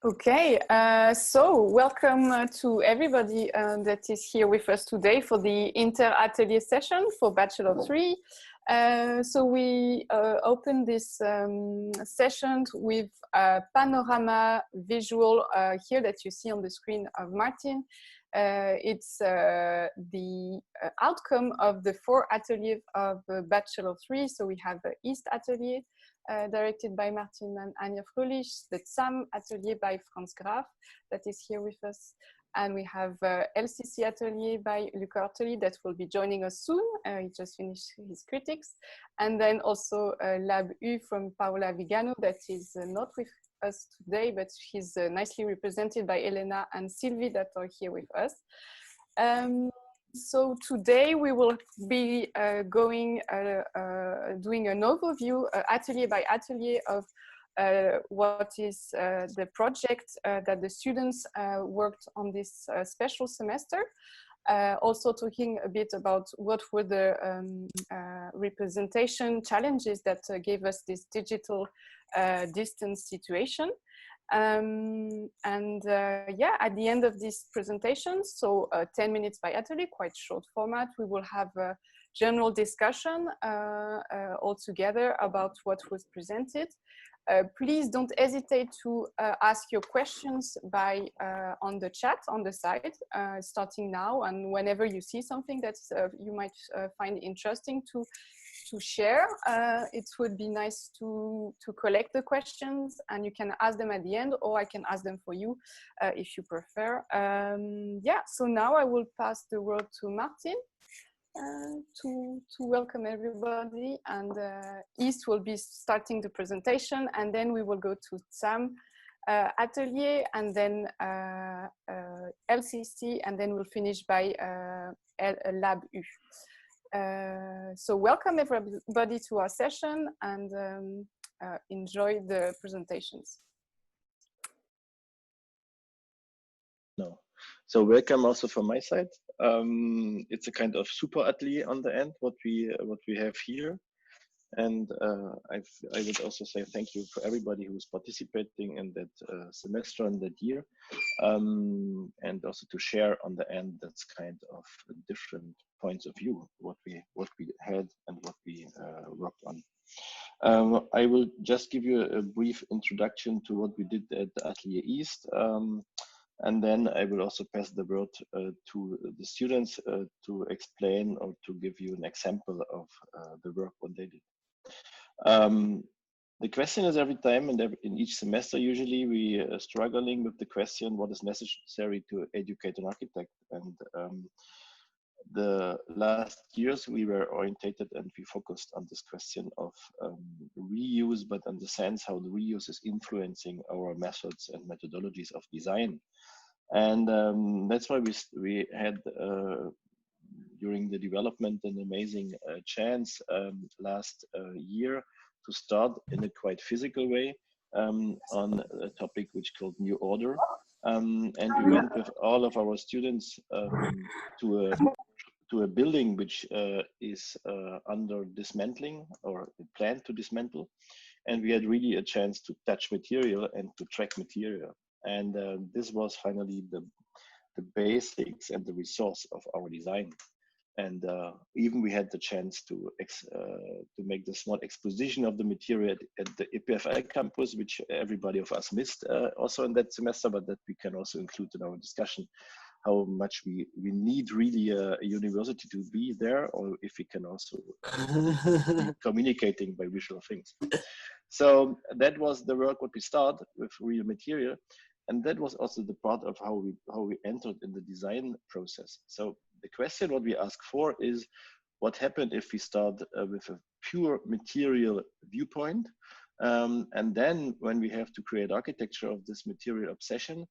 Okay, so welcome to everybody that is here with us today for the inter-atelier session for Bachelor 3. So we open this session with a panorama visual here that you see on the screen of Martin. It's the outcome of the 4 ateliers of Bachelor 3. So we have the East Atelier, directed by Martin and Anja Fröhlich, the ZAM Atelier by Franz Graf that is here with us, and we have LCC Atelier by Luca Ortoli that will be joining us soon. He just finished his critics, and then also Lab U from Paola Vigano that is not with us today, but she's nicely represented by Elena and Sylvie that are here with us. So today we will be doing an overview, atelier by atelier, of what is the project that the students worked on this special semester. Also talking a bit about what were the representation challenges that gave us this digital distance situation. Yeah, at the end of this presentation, so 10 minutes by atelier, quite short format, we will have a general discussion all together about what was presented. Please don't hesitate to ask your questions by on the chat on the side, starting now, and whenever you see something that you might find interesting to share, it would be nice to collect the questions, and you can ask them at the end, or I can ask them for you if you prefer. Yeah, so now I will pass the word to Martin to welcome everybody, and East will be starting the presentation, and then we will go to ZAM Atelier, and then LCC, and then we'll finish by Lab U. So welcome everybody to our session, and enjoy the presentations. No. So welcome also from my side. It's a kind of super atelier on the end, what we have here. And I would also say thank you for everybody who's participating in that semester and that year. And also to share on the end, that's kind of different points of view, what we had and what we worked on. I will just give you a brief introduction to what we did at the Atelier East. And then I will also pass the word to the students to explain or to give you an example of the work what they did. The question is every time and in each semester, usually we are struggling with the question, what is necessary to educate an architect? And the last years we were orientated and we focused on this question of reuse, but in the sense how the reuse is influencing our methods and methodologies of design. And that's why we had during the development an amazing chance last year to start in a quite physical way on a topic which called New Order. And we went with all of our students to a building which is under dismantling or planned to dismantle. And we had really a chance to touch material and to track material. And this was finally the basics and the resource of our design. And even we had the chance to make the small exposition of the material at the EPFL campus, which everybody of us missed also in that semester, but that we can also include in our discussion how much we need really a university to be there, or if we can also be communicating by visual things. So that was the work what we start with real material. And that was also the part of how we entered in the design process. So the question what we ask for is, what happened if we start with a pure material viewpoint? And then when we have to create architecture of this material obsession,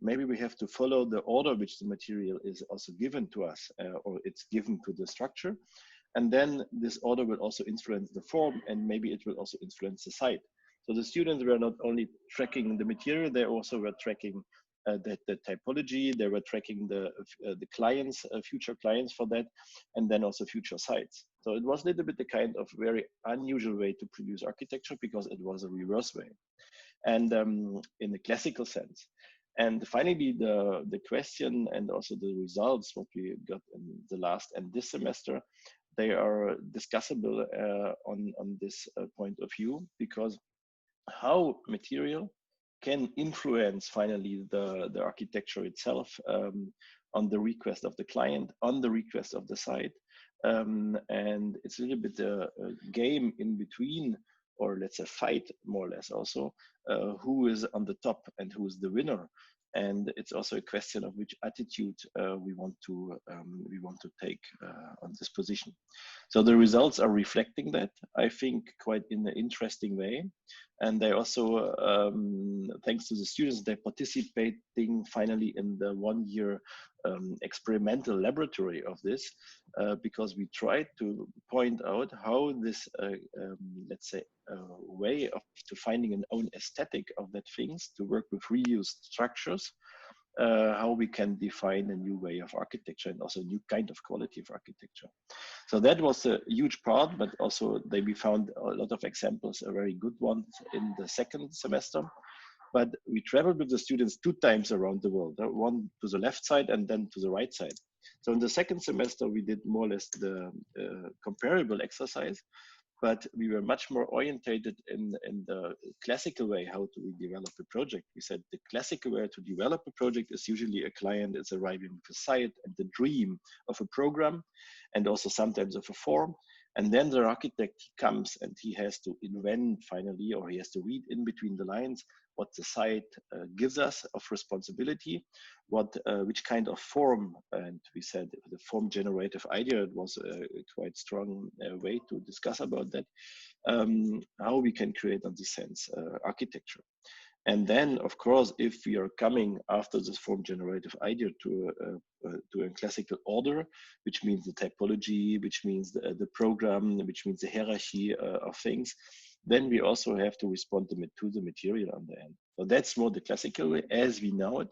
maybe we have to follow the order which the material is also given to us, or it's given to the structure. And then this order will also influence the form, and maybe it will also influence the site. So the students were not only tracking the material, they also were tracking the typology, they were tracking the clients, future clients for that, and then also future sites. So it was a little bit the kind of very unusual way to produce architecture, because it was a reverse way. and in the classical sense. And finally, the question and also the results, what we got in the last and this semester, they are discussable on this point of view, because how material can influence finally the architecture itself on the request of the client, on the request of the site. And it's a little bit a game in between, or let's say fight more or less also, who is on the top and who is the winner. And it's also a question of which attitude we want to take on this position. So the results are reflecting that, I think, quite in an interesting way. And they also, thanks to the students, they're participating finally in the 1 year experimental laboratory of this, because we tried to point out how this, let's say, way of to finding an own aesthetic of that things, to work with reused structures, how we can define a new way of architecture and also a new kind of quality of architecture. So that was a huge part, but also we found a lot of examples, a very good one in the second semester. But we traveled with the students 2 times around the world, one to the left side and then to the right side. So in the second semester, we did more or less the comparable exercise, but we were much more orientated in the classical way, how do we develop a project. We said the classical way to develop a project is usually a client is arriving with a site and the dream of a program, and also sometimes of a form. And then the architect comes and he has to invent finally, or he has to read in between the lines what the site gives us of responsibility, which kind of form, and we said the form generative idea, it was a quite strong way to discuss about that, how we can create on this sense architecture. And then, of course, if we are coming after this form generative idea to a classical order, which means the typology, which means the program, which means the hierarchy of things, then we also have to respond to the material on the end. So that's more the classical way as we know it.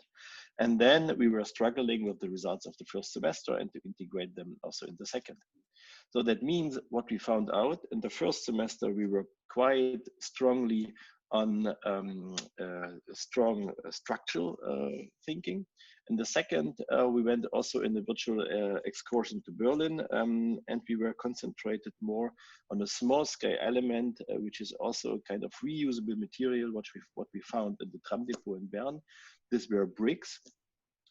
And then we were struggling with the results of the first semester and to integrate them also in the second. So that means what we found out in the first semester, we were quite strongly on strong structural thinking. In the second, we went also in the virtual excursion to Berlin, and we were concentrated more on a small scale element, which is also a kind of reusable material, what we found in the tram depot in Bern. These were bricks.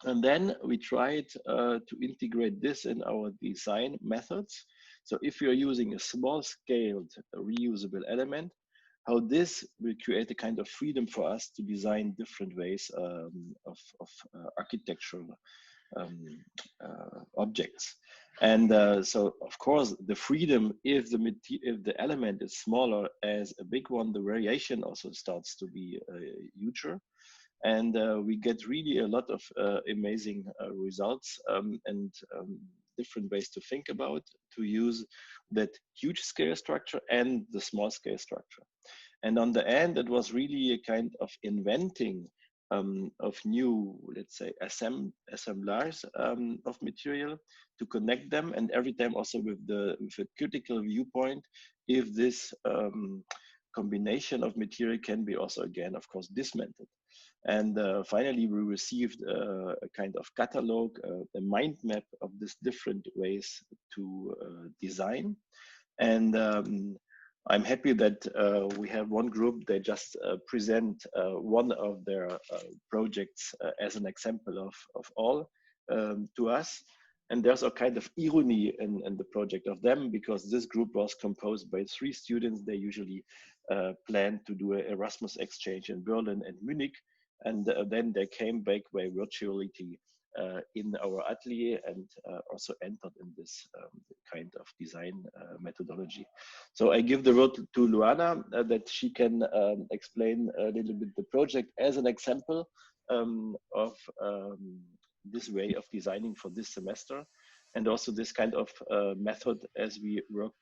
And then we tried to integrate this in our design methods. So if you're using a small scaled reusable element, how this will create a kind of freedom for us to design different ways of architectural objects. And so, of course, the freedom, if the element is smaller as a big one, the variation also starts to be huger. And we get really a lot of amazing results and different ways to think about, to use that huge scale structure and the small scale structure. And on the end, it was really a kind of inventing of new, let's say, assemblers of material to connect them, and every time also with a critical viewpoint, if this combination of material can be also, again, of course, dismantled. And finally, we received a kind of catalog, a mind map of these different ways to design. And I'm happy that we have one group, they just present one of their projects as an example of all to us. And there's a kind of irony in the project of them, because this group was composed by 3 students. They usually plan to do an Erasmus exchange in Berlin and Munich. And then they came back by virtuality in our atelier and also entered in this kind of design methodology. So I give the word to Luana that she can explain a little bit the project as an example of this way of designing for this semester, and also this kind of method as we worked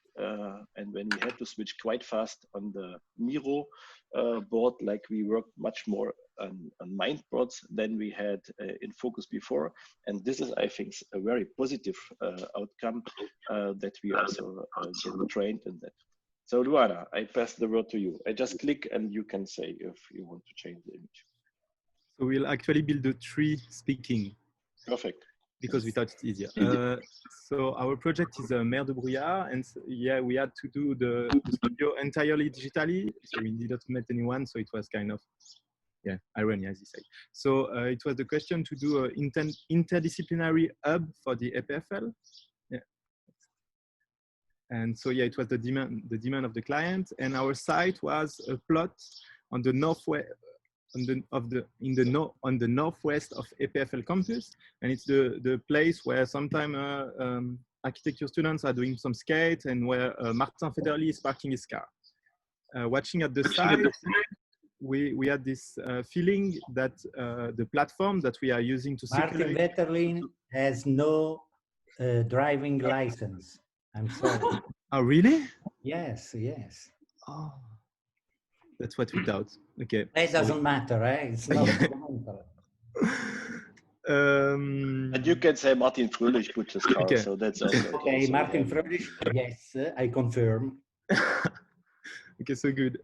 and when we had to switch quite fast on the Miro board, like we worked much more on mind boards than we had in Focus before. And this is, I think, a very positive outcome that we also get trained in that. So Luana, I pass the word to you. I just click and you can say if you want to change the image. So we'll actually build the tree speaking. Perfect. Because we thought it's easier. So our project is Mer de Brouillard, and yeah, we had to do the studio entirely digitally. So we didn't meet anyone, so it was kind of, yeah, irony, as you say. So it was the question to do an interdisciplinary hub for the EPFL. Yeah. And so yeah, it was the demand of the client, and our site was a plot on the northwest. On the northwest of EPFL campus, and it's the place where sometimes architecture students are doing some skate, and where Martin Federli is parking his car. Watching at the side, we had this feeling that the platform that we are using to Martin Federli has no driving license. I'm sorry. Oh, really? Yes, yes. Oh. That's what we thought. Okay. It doesn't matter, eh? It's not fundamental. And you can say Martin Fröhlich put his car, okay. So that's also okay. Martin Fröhlich, yes, I confirm. Okay, so good.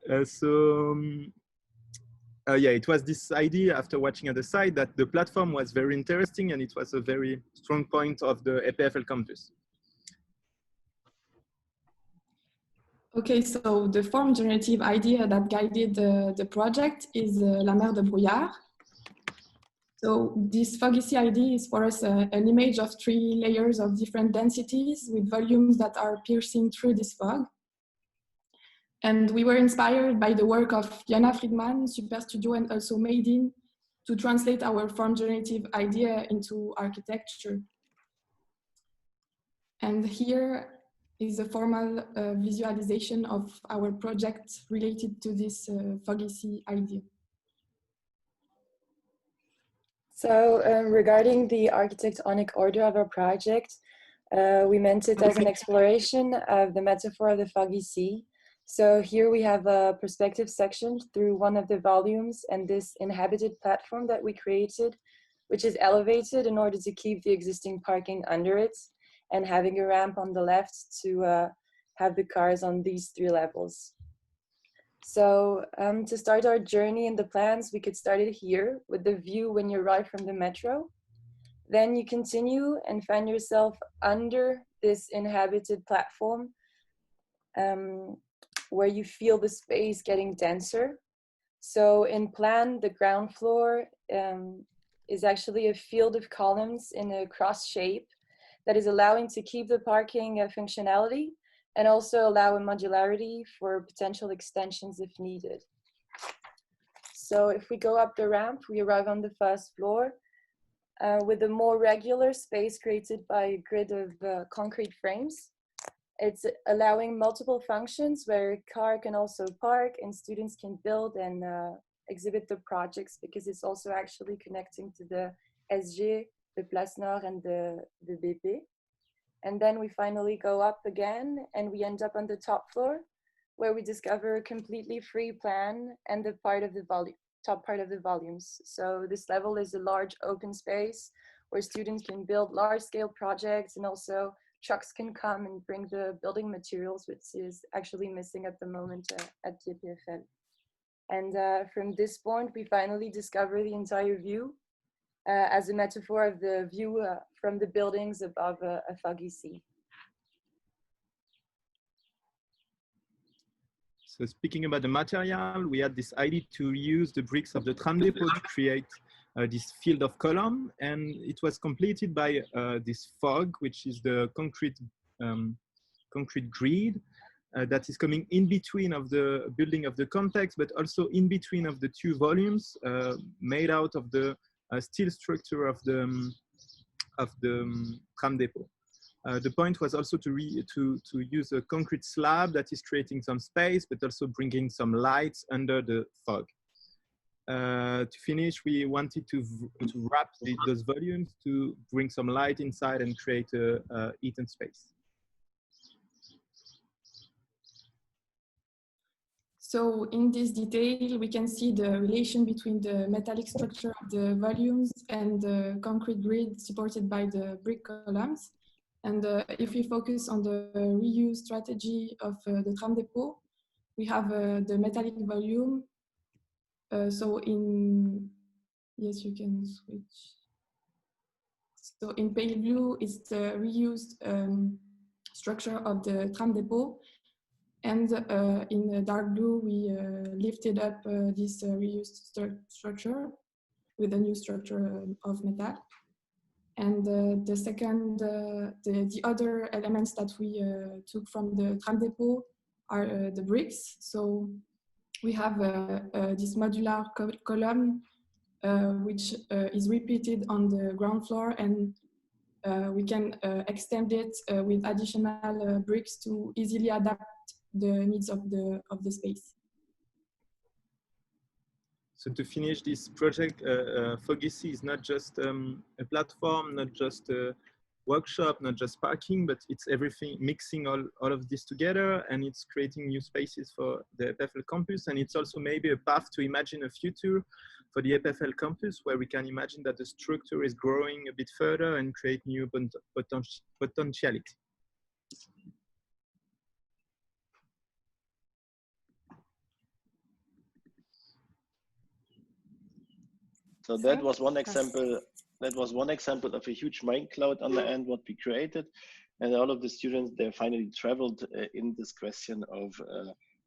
Yeah, it was this idea after watching at the site that the platform was very interesting, and it was a very strong point of the EPFL campus. Okay, so the form generative idea that guided the project is La Mer de Brouillard. So this foggy CID is for us an image of 3 layers of different densities with volumes that are piercing through this fog. And we were inspired by the work of Jana Friedman, Superstudio, and also Made-in to translate our form generative idea into architecture. And here is a formal visualization of our project related to this foggy sea idea. So regarding the architectonic order of our project, we meant it as an exploration of the metaphor of the foggy sea. So here we have a perspective section through one of the volumes and this inhabited platform that we created, which is elevated in order to keep the existing parking under it, and having a ramp on the left to have the cars on these 3 levels. So to start our journey in the plans, we could start it here with the view when you arrive from the metro. Then you continue and find yourself under this inhabited platform where you feel the space getting denser. So in plan, the ground floor is actually a field of columns in a cross shape that is allowing to keep the parking functionality and also allow a modularity for potential extensions if needed. So if we go up the ramp, we arrive on the 1st floor with a more regular space created by a grid of concrete frames. It's allowing multiple functions where a car can also park and students can build and exhibit the projects, because it's also actually connecting to the SG, the Place Nord, and the BP. And then we finally go up again and we end up on the top floor where we discover a completely free plan and the top part of the volumes. So this level is a large open space where students can build large scale projects, and also trucks can come and bring the building materials, which is actually missing at the moment at EPFL. And from this point, we finally discover the entire view as a metaphor of the view from the buildings above a foggy sea. So speaking about the material, we had this idea to use the bricks of the tram depot to create this field of column, and it was completed by this fog, which is the concrete grid that is coming in between of the building of the complex, but also in between of the 2 volumes made out of the steel structure of the tram depot. The point was also to use a concrete slab that is creating some space, but also bringing some lights under the fog. To finish, we wanted to wrap those volumes to bring some light inside and create a eaten space. So in this detail, we can see the relation between the metallic structure of the volumes and the concrete grid supported by the brick columns. And if we focus on the reuse strategy of the tram depot, we have the metallic volume. So in, yes, you can switch. So in pale blue is the reused structure of the tram depot. And in the dark blue, we lifted up this reused structure with a new structure of metal. And the second, the other elements that we took from the tram depot are the bricks. So we have this modular column which is repeated on the ground floor, and we can extend it with additional bricks to easily adapt the needs of the space. So to finish this project, Fogissi is not just a platform, not just a workshop, not just parking, but it's everything, mixing all of this together, and it's creating new spaces for the EPFL campus. And it's also maybe a path to imagine a future for the EPFL campus, where we can imagine that the structure is growing a bit further and create new potentiality. So that was one example. That was one example of a huge mind cloud on the end, what we created. And all of the students, they finally traveled in this question of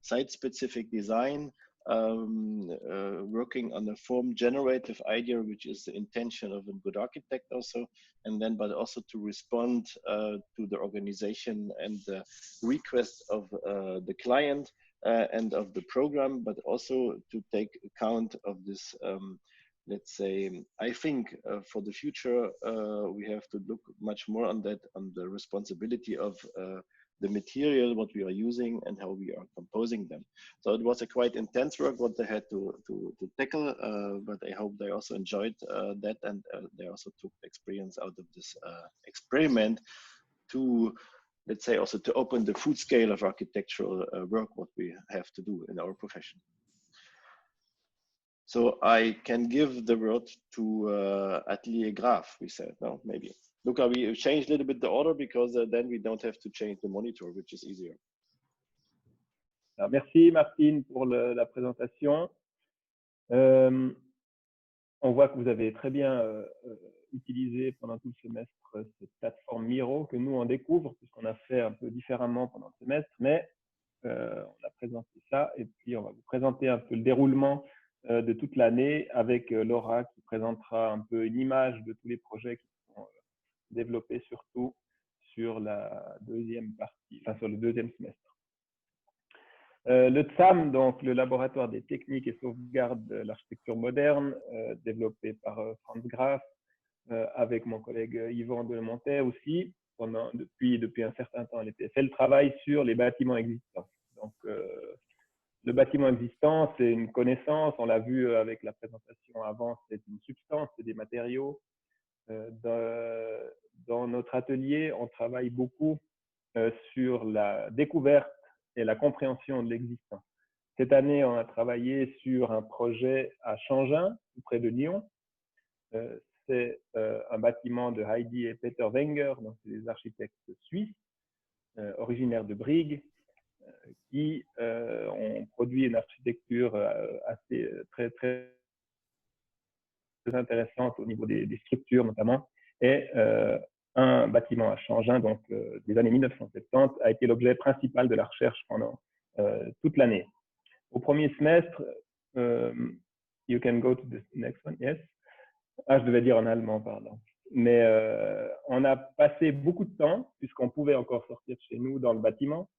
site-specific design, working on a form generative idea, which is the intention of a good architect also, and then but also to respond to the organization and the request of the client and of the program, but also to take account of this let's say, I think for the future, we have to look much more on that, on the responsibility of the material, what we are using and how we are composing them. So it was a quite intense work, what they had to tackle, but I hope they also enjoyed that, and they also took experience out of this experiment to, let's say, also to open the full scale of architectural work, what we have to do in our profession. So I can give the word to Atelier Graph, we said, no, maybe. Luca, we changed a little bit the order because then we don't have to change the monitor, which is easier. Alors, merci Martine pour la présentation. On voit que vous avez très bien utilisé pendant tout le semestre cette plateforme Miro que nous on découvre puisqu'on a fait un peu différemment pendant le semestre, mais on a présenté ça et puis on va vous présenter un peu le déroulement de toute l'année avec Laura qui présentera un peu une image de tous les projets qui sont développés surtout sur la deuxième partie, enfin sur le deuxième semestre. Le TSAM, donc le laboratoire des techniques et sauvegarde de l'architecture moderne, développé par Franz Graf, avec mon collègue Yvan Delemontet aussi, depuis un certain temps à l'EPFL, travaille sur les bâtiments existants. Donc, le bâtiment existant, c'est une connaissance, on l'a vu avec la présentation avant, c'est une substance, c'est des matériaux. Dans notre atelier, on travaille beaucoup sur la découverte et la compréhension de l'existant. Cette année, on a travaillé sur un projet à Changin, tout près de Lyon. C'est un bâtiment de Heidi et Peter Wenger, donc c'est des architectes suisses, originaires de Brigue, qui ont produit une architecture assez très intéressante au niveau des structures notamment, et un bâtiment à Changin, donc des années 1970, a été l'objet principal de la recherche pendant toute l'année. Au premier semestre, you can go to the next one, yes. Ah, je devais dire en allemand, pardon. Mais on a passé beaucoup de temps, puisqu'on pouvait encore sortir de chez nous dans le bâtiment.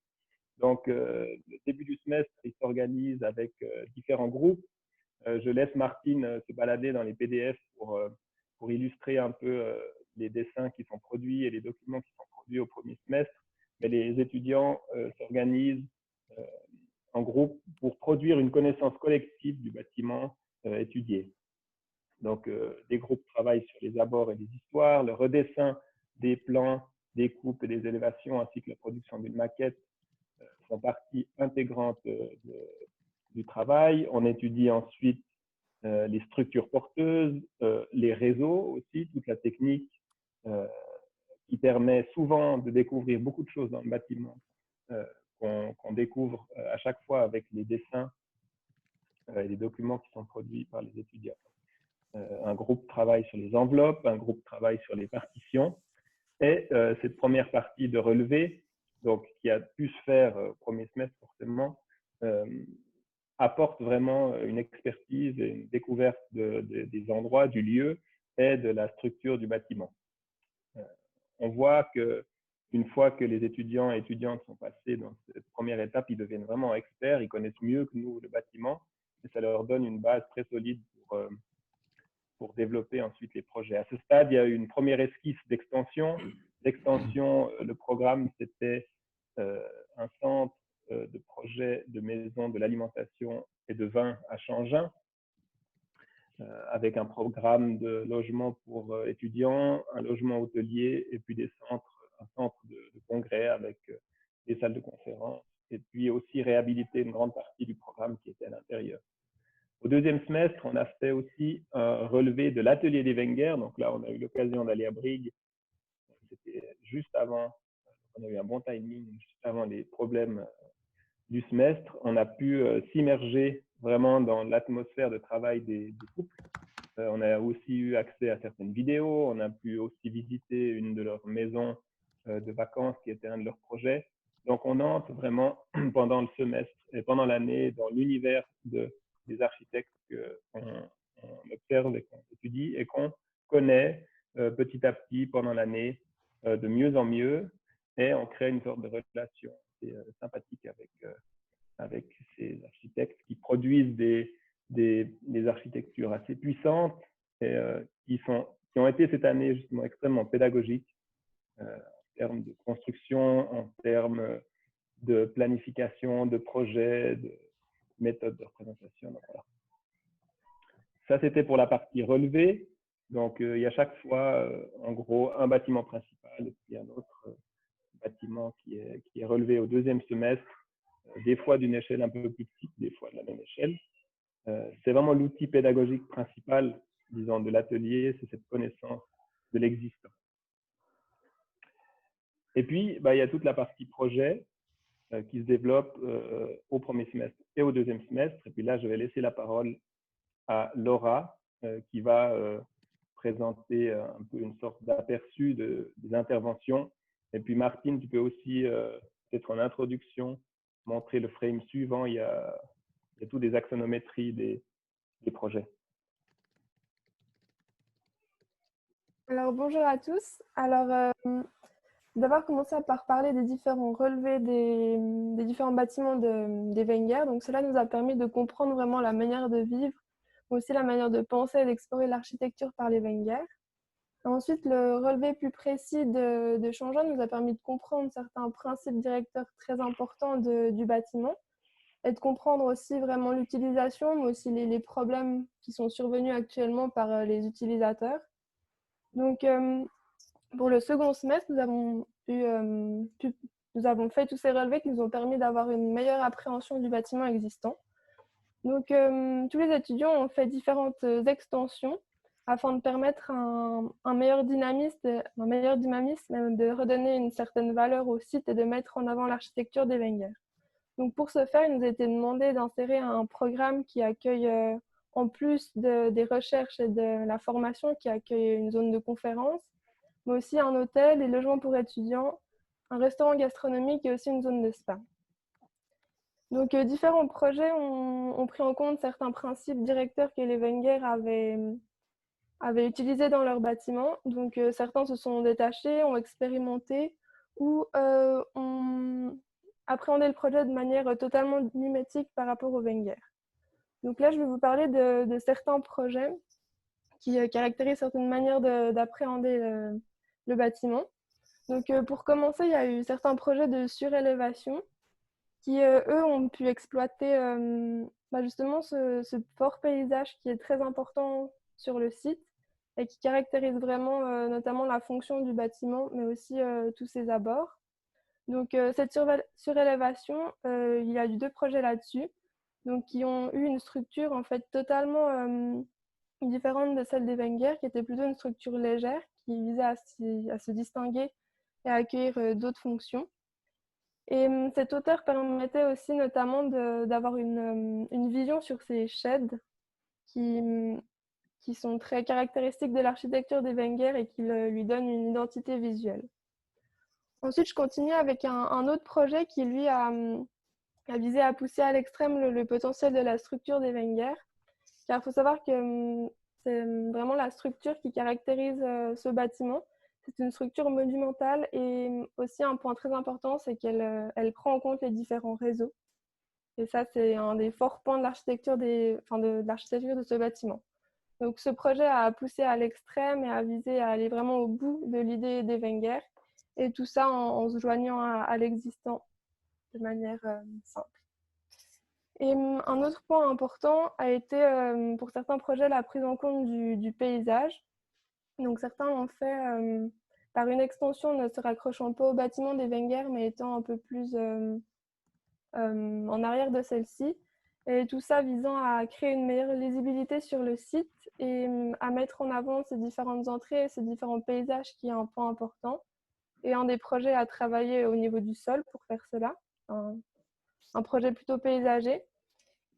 Donc, le début du semestre, il s'organise avec différents groupes. Je laisse Martine se balader dans les PDF pour illustrer un peu les dessins qui sont produits et les documents qui sont produits au premier semestre. Mais les étudiants s'organisent en groupe pour produire une connaissance collective du bâtiment étudié. Donc, des groupes travaillent sur les abords et les histoires, le redessin des plans, des coupes et des élévations, ainsi que la production d'une maquette font partie intégrante du travail. On étudie ensuite les structures porteuses, les réseaux aussi, toute la technique qui permet souvent de découvrir beaucoup de choses dans le bâtiment qu'on découvre à chaque fois avec les dessins et les documents qui sont produits par les étudiants. Un groupe travaille sur les enveloppes, un groupe travaille sur les partitions. Et cette première partie de relevé, donc, qui a pu se faire au premier semestre forcément, apporte vraiment une expertise et une découverte des endroits, du lieu et de la structure du bâtiment. On voit qu'une fois que les étudiants et étudiantes sont passés dans cette première étape, ils deviennent vraiment experts, ils connaissent mieux que nous le bâtiment et ça leur donne une base très solide pour développer ensuite les projets. À ce stade, il y a eu une première esquisse d'extension. L'extension, le programme, c'était un centre de projet de maison de l'alimentation et de vin à Changin, avec un programme de logement pour étudiants, un logement hôtelier et puis un centre de congrès avec des salles de conférence et puis aussi réhabiliter une grande partie du programme qui était à l'intérieur. Au deuxième semestre, on a fait aussi un relevé de l'atelier des Wenger. Donc là, on a eu l'occasion d'aller à Brigue. C'était juste avant, on a eu un bon timing, juste avant les problèmes du semestre. On a pu s'immerger vraiment dans l'atmosphère de travail des couples. On a aussi eu accès à certaines vidéos. On a pu aussi visiter une de leurs maisons de vacances qui était un de leurs projets. Donc, on entre vraiment pendant le semestre et pendant l'année dans l'univers des architectes qu'on observe et qu'on étudie et qu'on connaît petit à petit pendant l'année de mieux en mieux, et on crée une sorte de relation sympathique avec ces architectes qui produisent des architectures assez puissantes et qui ont été cette année justement extrêmement pédagogiques en termes de construction, en termes de planification, de projets, de méthode de représentation. Donc, voilà. Ça, c'était pour la partie relevée. Donc, il y a chaque fois, en gros, un bâtiment principal et puis un autre bâtiment qui est relevé au deuxième semestre, des fois d'une échelle un peu plus petite, des fois de la même échelle. C'est vraiment l'outil pédagogique principal, disons, de l'atelier, c'est cette connaissance de l'existant. Et puis, il y a toute la partie projet qui se développe au premier semestre et au deuxième semestre. Et puis là, je vais laisser la parole à Laura, qui va présenter un peu une sorte d'aperçu des interventions. Et puis Martine, tu peux aussi, peut-être en introduction, montrer le frame suivant. Il y a tout des axonométries des projets. Alors, bonjour à tous. Alors, d'abord, commencer par parler des différents relevés des différents bâtiments des Wenger. Donc, cela nous a permis de comprendre vraiment la manière de vivre, mais aussi la manière de penser et d'explorer l'architecture par les Wenger. Ensuite, le relevé plus précis de Changin nous a permis de comprendre certains principes directeurs très importants du bâtiment et de comprendre aussi vraiment l'utilisation, mais aussi les problèmes qui sont survenus actuellement par les utilisateurs. Donc, pour le second semestre, nous avons fait tous ces relevés qui nous ont permis d'avoir une meilleure appréhension du bâtiment existant. Donc, tous les étudiants ont fait différentes extensions afin de permettre un meilleur dynamisme, de redonner une certaine valeur au site et de mettre en avant l'architecture des Wenger. Donc, pour ce faire, il nous a été demandé d'insérer un programme qui accueille, en plus des recherches et de la formation, qui accueille une zone de conférence, mais aussi un hôtel, des logements pour étudiants, un restaurant gastronomique et aussi une zone de spa. Donc, différents projets ont pris en compte certains principes directeurs que les Wenger avaient utilisés dans leur bâtiment. Donc, certains se sont détachés, ont expérimenté ou ont appréhendé le projet de manière totalement mimétique par rapport aux Wenger. Donc là, je vais vous parler de certains projets qui caractérisent certaines manières d'appréhender le bâtiment. Donc, pour commencer, il y a eu certains projets de surélévation qui, eux, ont pu exploiter justement ce fort paysage qui est très important sur le site et qui caractérise vraiment notamment la fonction du bâtiment, mais aussi tous ses abords. Donc, cette surélévation, il y a eu 2 projets là-dessus, donc qui ont eu une structure en fait totalement différente de celle des Wenger, qui était plutôt une structure légère, qui visait à se distinguer et accueillir d'autres fonctions. Et cette hauteur permettait aussi notamment d'avoir une vision sur ces sheds qui sont très caractéristiques de l'architecture des Wenger et qui lui donnent une identité visuelle. Ensuite, je continue avec un autre projet qui, lui, a visé à pousser à l'extrême le potentiel de la structure des Wenger. Car il faut savoir que c'est vraiment la structure qui caractérise ce bâtiment. C'est une structure monumentale et aussi un point très important, c'est qu'elle prend en compte les différents réseaux. Et ça, c'est un des forts points de l'architecture de ce bâtiment. Donc ce projet a poussé à l'extrême et a visé à aller vraiment au bout de l'idée des Wenger, et tout ça en se joignant à l'existant de manière simple. Et un autre point important a été pour certains projets la prise en compte du paysage. Donc certains l'ont fait par une extension ne se raccrochant pas au bâtiment des Wenger mais étant un peu plus en arrière de celle-ci. Et tout ça visant à créer une meilleure lisibilité sur le site et à mettre en avant ces différentes entrées, ces différents paysages qui est un point important. Et un des projets à travailler au niveau du sol pour faire cela, un projet plutôt paysager.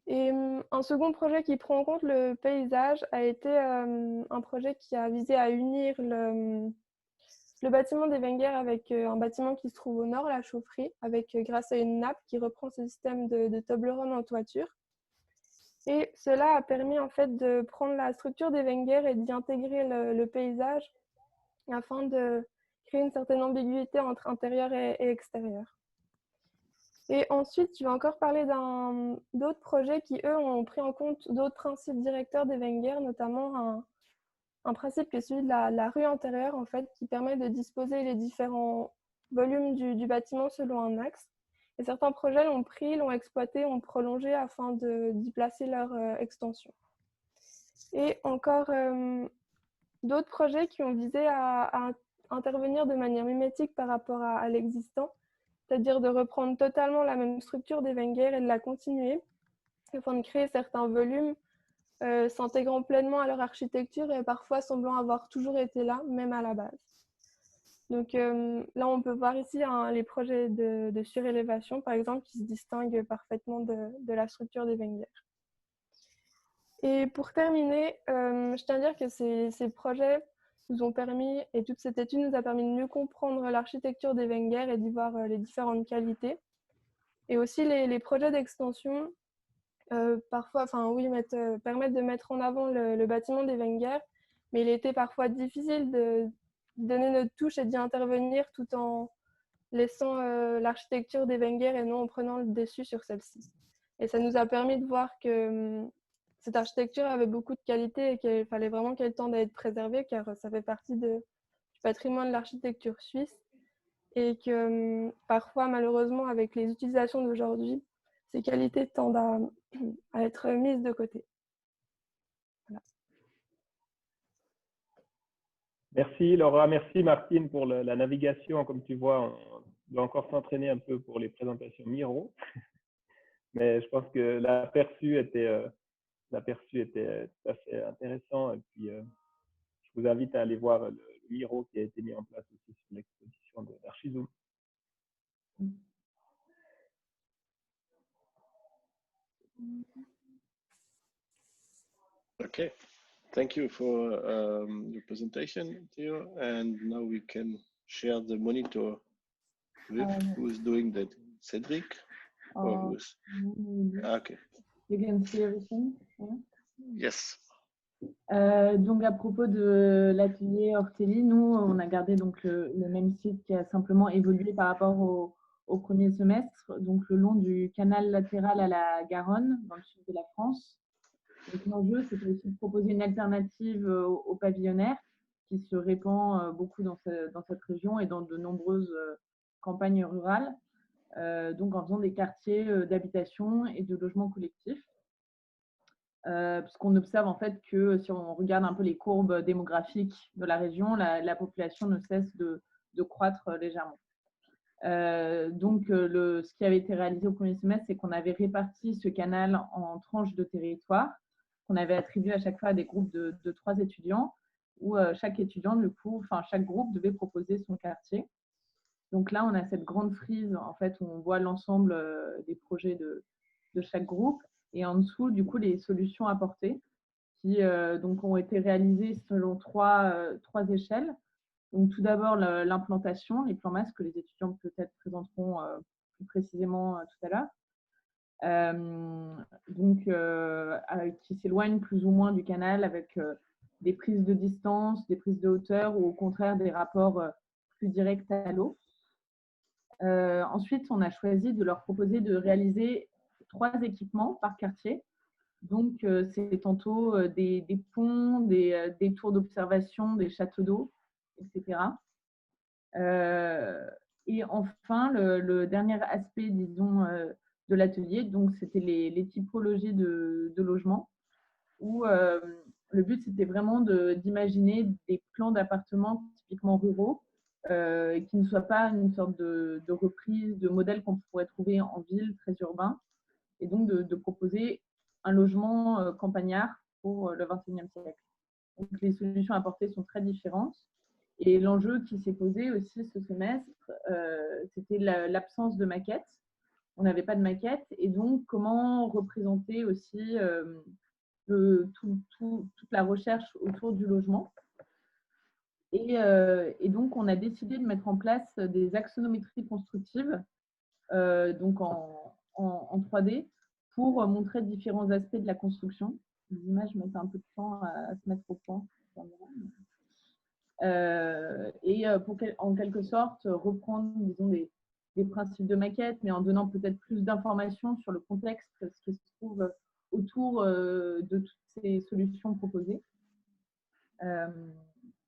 Et un second projet qui prend en compte le paysage a été un projet qui a visé à unir le bâtiment des Wenger avec un bâtiment qui se trouve au nord, la chaufferie, grâce à une nappe qui reprend ce système de Toblerone en toiture. Et cela a permis en fait de prendre la structure des Wenger et d'y intégrer le paysage afin de créer une certaine ambiguïté entre intérieur et extérieur. Et ensuite, je vais encore parler d'autres projets qui, eux, ont pris en compte d'autres principes directeurs des Wenger, notamment un principe qui est celui de la rue intérieure, en fait, qui permet de disposer les différents volumes du bâtiment selon un axe. Et certains projets l'ont pris, l'ont exploité, ont prolongé afin d'y placer leur extension. Et encore d'autres projets qui ont visé à intervenir de manière mimétique par rapport à l'existant, c'est-à-dire de reprendre totalement la même structure des Wenger et de la continuer, afin de créer certains volumes s'intégrant pleinement à leur architecture et parfois semblant avoir toujours été là, même à la base. Donc là, on peut voir ici les projets de surélévation, par exemple, qui se distinguent parfaitement de la structure des Wenger. Et pour terminer, je tiens à dire que ces projets nous ont permis, et toute cette étude nous a permis de mieux comprendre l'architecture des Wenger et d'y voir les différentes qualités. Et aussi les projets d'extension, parfois, permettent de mettre en avant le bâtiment des Wenger, mais il était parfois difficile de donner notre touche et d'y intervenir tout en laissant l'architecture des Wenger et non en prenant le dessus sur celle-ci. Et ça nous a permis de voir que cette architecture avait beaucoup de qualités et qu'il fallait vraiment qu'elle tende à être préservée, car ça fait partie du patrimoine de l'architecture suisse et que parfois, malheureusement, avec les utilisations d'aujourd'hui, ces qualités tendent à être mises de côté. Voilà. Merci Laura, merci Martine pour la navigation. Comme tu vois, on doit encore s'entraîner un peu pour les présentations Miro. Mais je pense que l'aperçu était tout à fait intéressant. Et puis, je vous invite à aller voir le Miro qui a été mis en place aussi sur l'exposition d'Archizoom. Okay, thank you for your presentation, Theo. And now we can share the monitor with who's doing that, Cedric, or who's? Okay. You can see everything. Yeah? Yes. Donc à propos de l'atelier Ortelli, nous on a gardé donc le même site qui a simplement évolué par rapport au premier semestre, donc le long du canal latéral à la Garonne, dans le sud de la France. Donc l'enjeu, c'était aussi de proposer une alternative au pavillonnaire qui se répand beaucoup dans cette région et dans de nombreuses campagnes rurales, donc en faisant des quartiers d'habitation et de logements collectifs. Puisqu'on observe en fait que si on regarde un peu les courbes démographiques de la région, la population ne cesse de croître légèrement. Donc, ce qui avait été réalisé au premier semestre, c'est qu'on avait réparti ce canal en tranches de territoire, qu'on avait attribué à chaque fois à des groupes de 3 étudiants, où chaque étudiant, du coup, chaque groupe devait proposer son quartier. Donc là, on a cette grande frise, en fait, où on voit l'ensemble des projets de chaque groupe. Et en dessous, du coup, les solutions apportées qui donc ont été réalisées selon trois échelles. Donc tout d'abord, l'implantation, les plans masses que les étudiants peut-être présenteront plus précisément tout à l'heure. Donc, qui s'éloignent plus ou moins du canal avec des prises de distance, des prises de hauteur ou au contraire des rapports plus directs à l'eau. Ensuite, on a choisi de leur proposer de réaliser 3 équipements par quartier. Donc, c'est tantôt des ponts, des tours d'observation, des châteaux d'eau, etc. Et enfin, le dernier aspect, disons, de l'atelier, donc c'était les typologies de logement, où le but, c'était vraiment d'imaginer des plans d'appartements typiquement ruraux, qui ne soient pas une sorte de reprise, de modèle qu'on pourrait trouver en ville, très urbain, et donc de proposer un logement campagnard pour le XXIe siècle. Donc, les solutions apportées sont très différentes. Et l'enjeu qui s'est posé aussi ce semestre, c'était l'absence de maquette. On n'avait pas de maquette. Et donc, comment représenter aussi toute la recherche autour du logement. Et donc, on a décidé de mettre en place des axonométries constructives, donc en 3D, pour montrer différents aspects de la construction. Les images mettent un peu de temps à se mettre au point. Pour en quelque sorte reprendre, disons, des principes de maquette, mais en donnant peut-être plus d'informations sur le contexte, ce qui se trouve autour de toutes ces solutions proposées.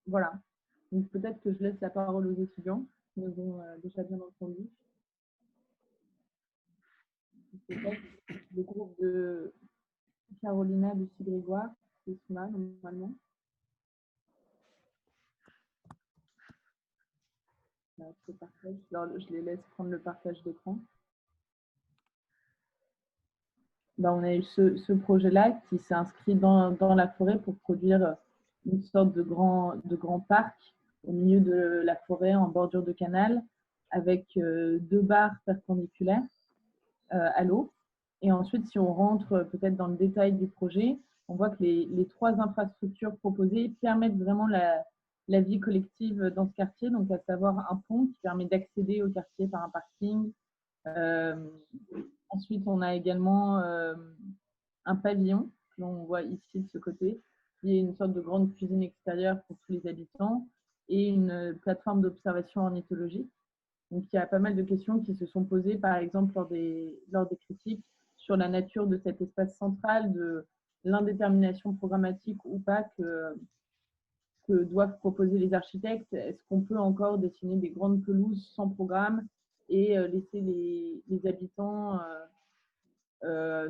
Voilà. Donc peut-être que je laisse la parole aux étudiants qui nous ont déjà bien entendu. Le groupe de Carolina, Lucie Grégoire, qui sont là normalement. Alors, je les laisse prendre le partage d'écran. On a eu ce projet-là qui s'est inscrit dans la forêt pour produire une sorte de grand parc au milieu de la forêt en bordure de canal avec 2 barres perpendiculaires à l'eau. Et ensuite, si on rentre peut-être dans le détail du projet, on voit que les 3 infrastructures proposées permettent vraiment la vie collective dans ce quartier, donc à savoir un pont qui permet d'accéder au quartier par un parking. Ensuite, on a également un pavillon que l'on voit ici de ce côté, qui est une sorte de grande cuisine extérieure pour tous les habitants et une plateforme d'observation ornithologique. Donc, il y a pas mal de questions qui se sont posées, par exemple, lors des critiques sur la nature de cet espace central, de l'indétermination programmatique ou pas que doivent proposer les architectes. Est-ce qu'on peut encore dessiner des grandes pelouses sans programme et laisser les habitants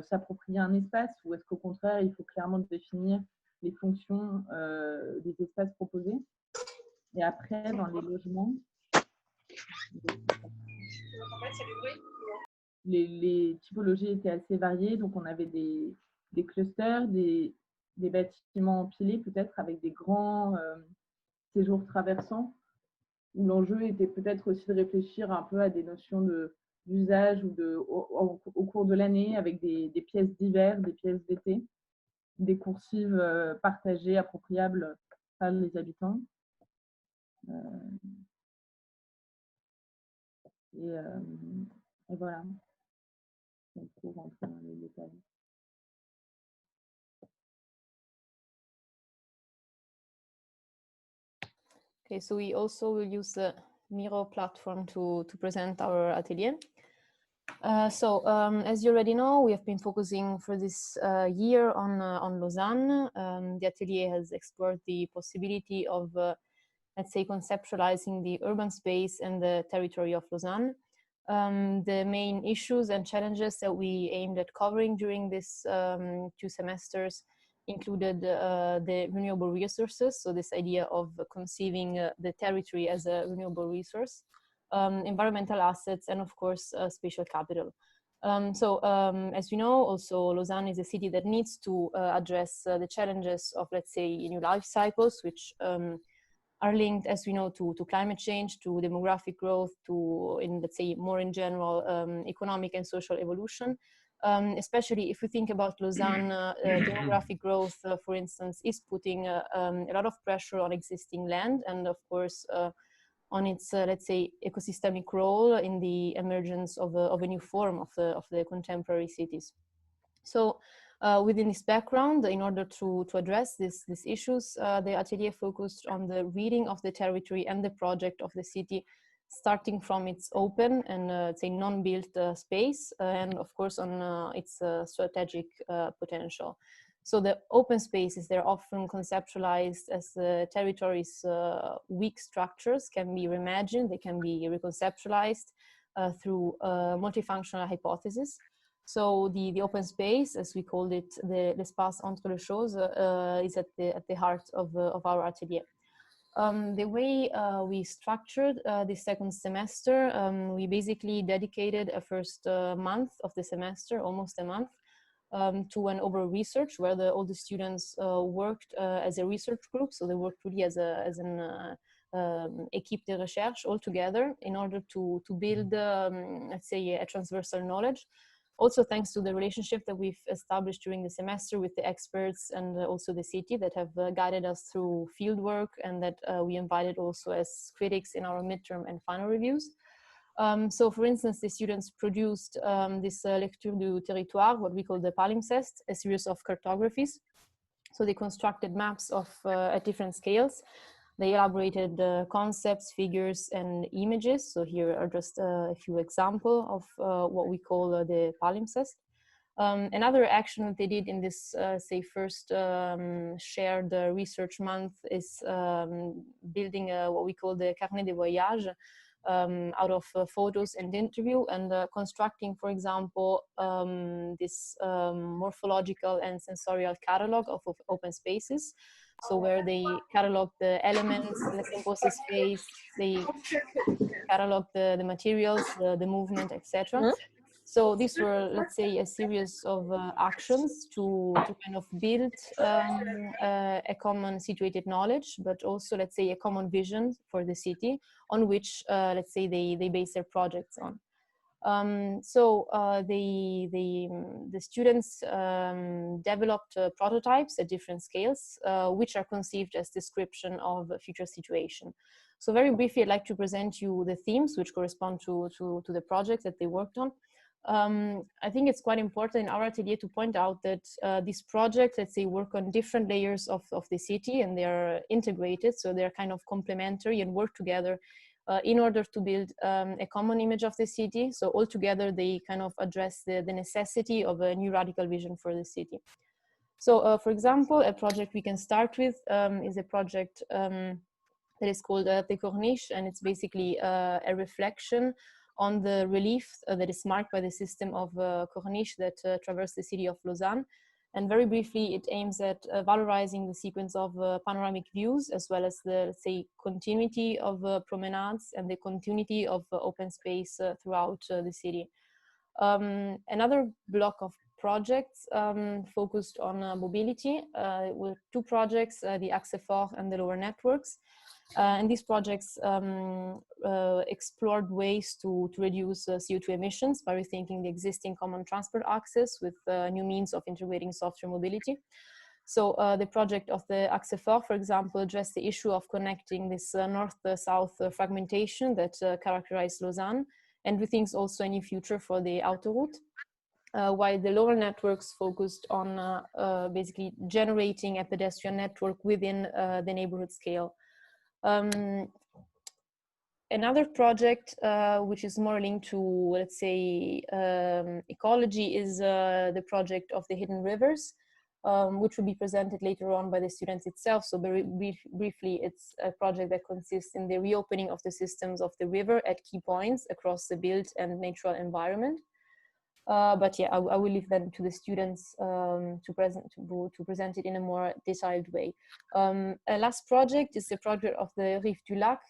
s'approprier un espace, ou est-ce qu'au contraire, il faut clairement définir les fonctions des espaces proposés? Et après, dans les logements, les typologies étaient assez variées. Donc, on avait des clusters, des bâtiments empilés, peut-être avec des grands séjours traversants, où l'enjeu était peut-être aussi de réfléchir un peu à des notions d'usage ou au cours de l'année, avec des pièces d'hiver, des pièces d'été, des coursives partagées, appropriables par les habitants. Et voilà. On peut rentrer dans les détails. Okay, so we also will use the Miro platform to present our atelier. As you already know, we have been focusing for this year on Lausanne. The atelier has explored the possibility of, let's say, conceptualizing the urban space and the territory of Lausanne. The main issues and challenges that we aimed at covering during this 2 semesters included the renewable resources, so this idea of conceiving the territory as a renewable resource, environmental assets, and of course, spatial capital. As we know, also Lausanne is a city that needs to address the challenges of, let's say, new life cycles, which are linked, as we know, to climate change, to demographic growth, let's say, more in general, economic and social evolution. Especially if we think about Lausanne, demographic growth, for instance, is putting a lot of pressure on existing land, and of course, on its, let's say, ecosystemic role in the emergence of a new form of the contemporary cities. So within this background, in order to address these issues, the Atelier focused on the reading of the territory and the project of the city, starting from its open and say non-built space, and of course on its strategic potential. So the open spaces, they're often conceptualized as the territory's weak structures can be reimagined, they can be reconceptualized through multifunctional hypotheses. So the open space, as we called it, l'espace entre les choses, is at the heart of our atelier. The way we structured the second semester, we basically dedicated a first month of the semester, almost a month, to an overall research where all the students worked as a research group. So they worked really as an équipe de recherche all together in order to build, let's say, a transversal knowledge. Also thanks to the relationship that we've established during the semester with the experts and also the city that have guided us through fieldwork, and that we invited also as critics in our midterm and final reviews. So for instance, the students produced this lecture du territoire, what we call the palimpsest, a series of cartographies. So they constructed maps of at different scales. They elaborated concepts, figures, and images. So here are just a few examples of what we call the palimpsest. Another action that they did in this, say, first shared research month is building what we call the carnet de voyage out of photos and interview, and constructing, for example, this morphological and sensorial catalog of open spaces. So where they catalog the elements in the composite space, they catalog the materials, the movement, etc. So these were, let's say, a series of actions to kind of build a common situated knowledge, but also, let's say, a common vision for the city on which, let's say, they base their projects on. The students developed prototypes at different scales, which are conceived as description of a future situation. So very briefly, I'd like to present you the themes which correspond to the project that they worked on. I think it's quite important in our atelier to point out that these projects, let's say, work on different layers of the city, and they are integrated, so they're kind of complementary and work together in order to build a common image of the city. So altogether, they kind of address the necessity of a new radical vision for the city. So for example, a project we can start with is a project that is called the Corniche, and it's basically a reflection on the relief that is marked by the system of Corniche that traverse the city of Lausanne. And very briefly, it aims at valorizing the sequence of panoramic views, as well as the, let's say, continuity of promenades and the continuity of open space throughout the city. Another block of projects focused on mobility with two projects, the Axe Fort and the Lower Networks. And these projects explored ways to reduce CO2 emissions by rethinking the existing common transport access with new means of integrating software mobility. So the project of the Axe Fort, for example, addressed the issue of connecting this north-south fragmentation that characterized Lausanne, and rethinks also a new future for the autoroute. While the Lower Networks focused on basically generating a pedestrian network within the neighborhood scale. Another project which is more linked to, let's say, ecology is the project of the Hidden Rivers, which will be presented later on by the students itself. So very briefly, it's a project that consists in the reopening of the systems of the river at key points across the built and natural environment. But yeah, I will leave that to the students to present it in a more detailed way. A last project is the project of the Rive du Lac,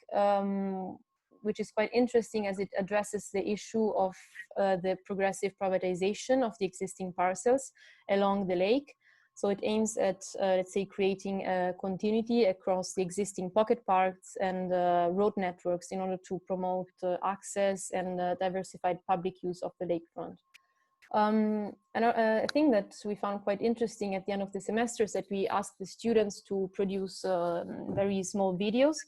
which is quite interesting as it addresses the issue of the progressive privatization of the existing parcels along the lake. So it aims at, let's say, creating a continuity across the existing pocket parks and road networks in order to promote access and diversified public use of the lakefront. And a thing that we found quite interesting at the end of the semester is that we asked the students to produce very small videos.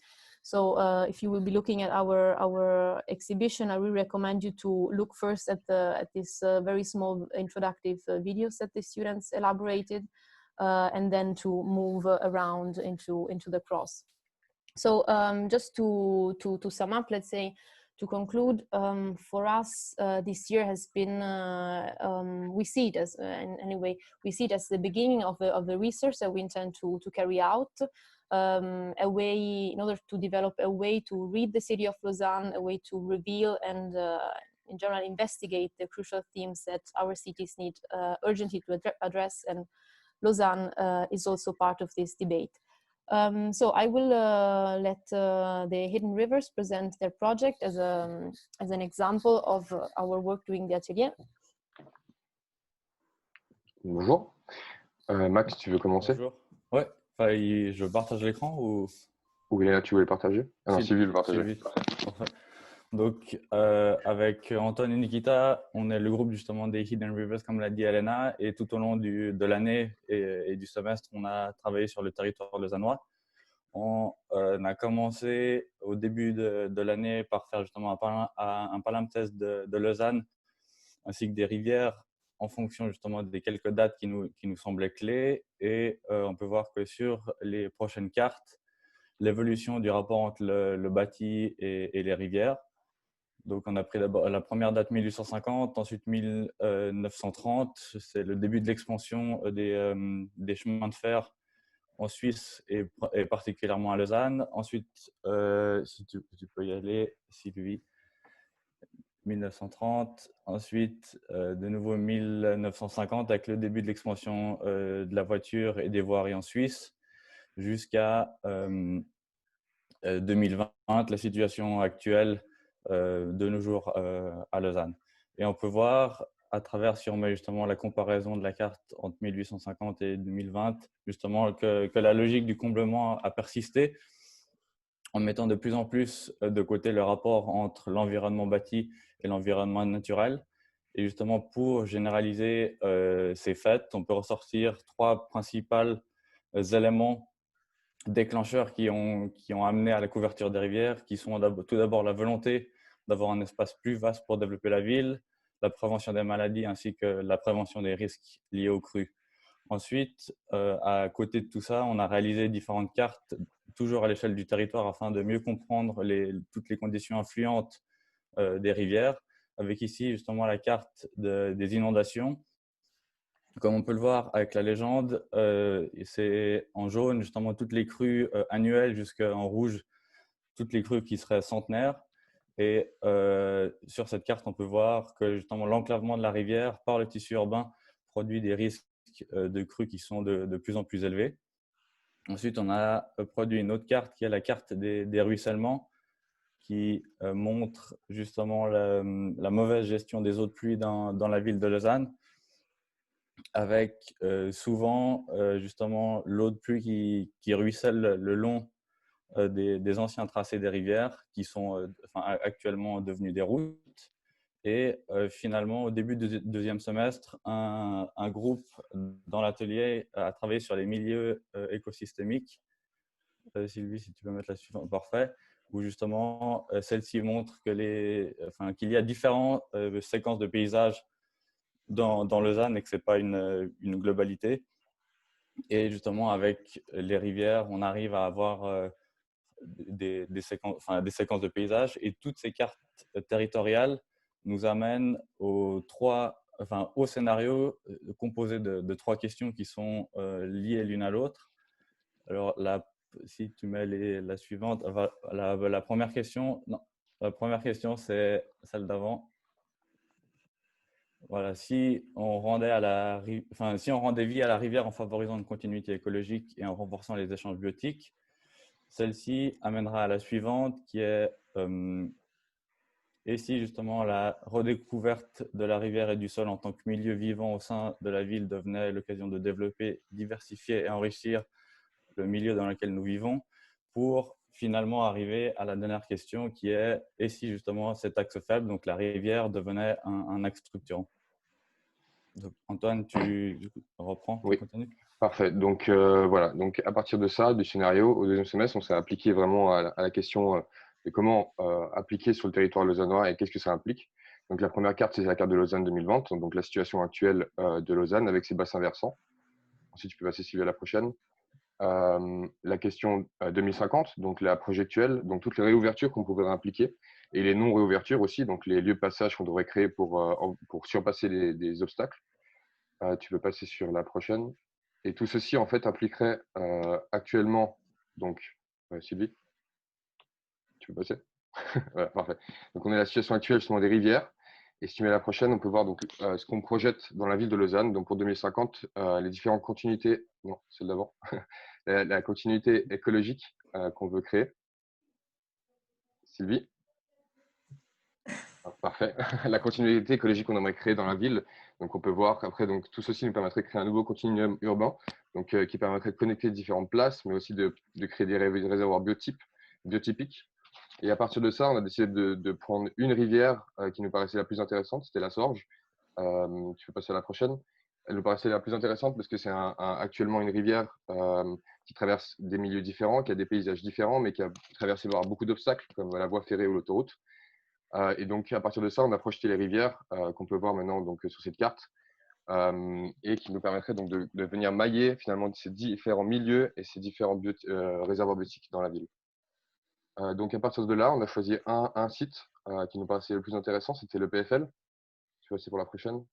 So if you will be looking at our exhibition, I will recommend you to look first at this very small introductive videos that the students elaborated, and then to move around into the cross. So just to sum up, let's say, to conclude, for us, this year has been, we see it as, anyway, we see it as the beginning of the research that we intend to carry out, a way, in order to develop a way to read the city of Lausanne, a way to reveal and in general investigate the crucial themes that our cities need urgently to address, and Lausanne is also part of this debate. So I will let the Hidden Rivers present their project as an example of our work during the atelier. Bonjour. Max, tu veux commencer? Bonjour. Ouais, je partage l'écran ou… Ou tu veux le partager? Ah non, Sylvie veut le partager. Sylvie. Donc, avec Anton et Nikita, on est le groupe justement des Hidden Rivers, comme l'a dit Elena, et tout au long de l'année et du semestre, on a travaillé sur le territoire lausannois. On a commencé au début de l'année par faire justement un palimpseste de Lausanne, ainsi que des rivières, en fonction justement des quelques dates qui nous semblaient clés. Et on peut voir que sur les prochaines cartes, l'évolution du rapport entre le bâti et les rivières. Donc, on a pris d'abord la première date 1850, ensuite 1930. C'est le début de l'expansion des chemins de fer en Suisse et particulièrement à Lausanne. Ensuite, si tu peux y aller, Sylvie, 1930. Ensuite, de nouveau 1950 avec le début de l'expansion de la voiture et des voiries en Suisse jusqu'à 2020, la situation actuelle de nos jours à Lausanne. Et on peut voir à travers, si on met justement la comparaison de la carte entre 1850 et 2020, justement que la logique du comblement a persisté en mettant de plus en plus de côté le rapport entre l'environnement bâti et l'environnement naturel. Et justement, pour généraliser ces faits, on peut ressortir trois principaux éléments déclencheurs qui ont amené à la couverture des rivières, qui sont tout d'abord la volonté d'avoir un espace plus vaste pour développer la ville, la prévention des maladies ainsi que la prévention des risques liés aux crues. Ensuite, à côté de tout ça, on a réalisé différentes cartes, toujours à l'échelle du territoire, afin de mieux comprendre toutes les conditions influentes des rivières, avec ici justement la carte des inondations. Comme on peut le voir avec la légende, c'est en jaune justement toutes les crues annuelles, jusqu'en rouge toutes les crues qui seraient centenaires. Et sur cette carte, on peut voir que justement l'enclavement de la rivière par le tissu urbain produit des risques de crues qui sont de plus en plus élevés. Ensuite, on a produit une autre carte qui est la carte des ruissellements, qui montre justement la mauvaise gestion des eaux de pluie dans la ville de Lausanne, avec souvent justement l'eau de pluie qui ruisselle le long des anciens tracés des rivières qui sont actuellement devenus des routes. Et finalement, au début du deuxième semestre, un groupe dans l'atelier a travaillé sur les milieux écosystémiques. Sylvie, si tu peux mettre la suivante, parfait. Où justement, celle-ci montre qu'il y a différentes séquences de paysages dans Lausanne et que ce n'est pas une globalité. Et justement, avec les rivières, on arrive à avoir des séquences de paysages. Et toutes ces cartes territoriales nous amènent au scénario composé de trois questions qui sont liées l'une à l'autre. Alors, si tu mets la suivante, la première question, non, la première question, c'est celle d'avant. Voilà, si on rendait vie à la rivière en favorisant une continuité écologique et en renforçant les échanges biotiques, celle-ci amènera à la suivante qui est et si justement la redécouverte de la rivière et du sol en tant que milieu vivant au sein de la ville devenait l'occasion de développer, diversifier et enrichir le milieu dans lequel nous vivons, pour finalement arriver à la dernière question qui est « et si justement cet axe faible, donc la rivière, devenait un axe structurant ?» Donc, Antoine, tu reprends, Oui, continue. parfait. Donc voilà, donc à partir de ça, du scénario, au deuxième semestre, on s'est appliqué vraiment à la question de comment appliquer sur le territoire lausannois et qu'est-ce que ça implique. Donc la première carte, c'est la carte de Lausanne 2020, donc la situation actuelle de Lausanne avec ses bassins versants. Ensuite, tu peux passer Sylvie à la prochaine. La question 2050, donc la projectuelle, donc toutes les réouvertures qu'on pourrait impliquer et les non-réouvertures aussi, donc les lieux de passage qu'on devrait créer pour surpasser des obstacles. Tu peux passer sur la prochaine. Et tout ceci, en fait, impliquerait actuellement, donc, Sylvie, tu peux passer. Voilà, parfait. Donc, on est à la situation actuelle justement des rivières. Et si tu mets la prochaine, on peut voir donc, ce qu'on projette dans la ville de Lausanne. Donc, pour 2050, les différentes continuités, non, celle d'avant, la continuité écologique qu'on veut créer. Sylvie. Ah, parfait. La continuité écologique qu'on aimerait créer dans la ville. Donc, on peut voir qu'après, donc, tout ceci nous permettrait de créer un nouveau continuum urbain, donc, qui permettrait de connecter différentes places, mais aussi de créer des réservoirs biotypiques. Et à partir de ça, on a décidé de prendre une rivière qui nous paraissait la plus intéressante, c'était la Sorge. Tu peux passer à la prochaine. Elle nous paraissait la plus intéressante parce que c'est actuellement une rivière qui traverse des milieux différents, qui a des paysages différents, mais qui a traversé beaucoup d'obstacles, comme la voie ferrée ou l'autoroute. Et donc, à partir de ça, on a projeté les rivières qu'on peut voir maintenant donc, sur cette carte et qui nous permettrait donc, de venir mailler finalement ces différents milieux et ces différents réservoirs biotiques dans la ville. Donc, à partir de là, on a choisi un site qui nous paraissait le plus intéressant, c'était l'EPFL. Je vais passer pour la prochaine.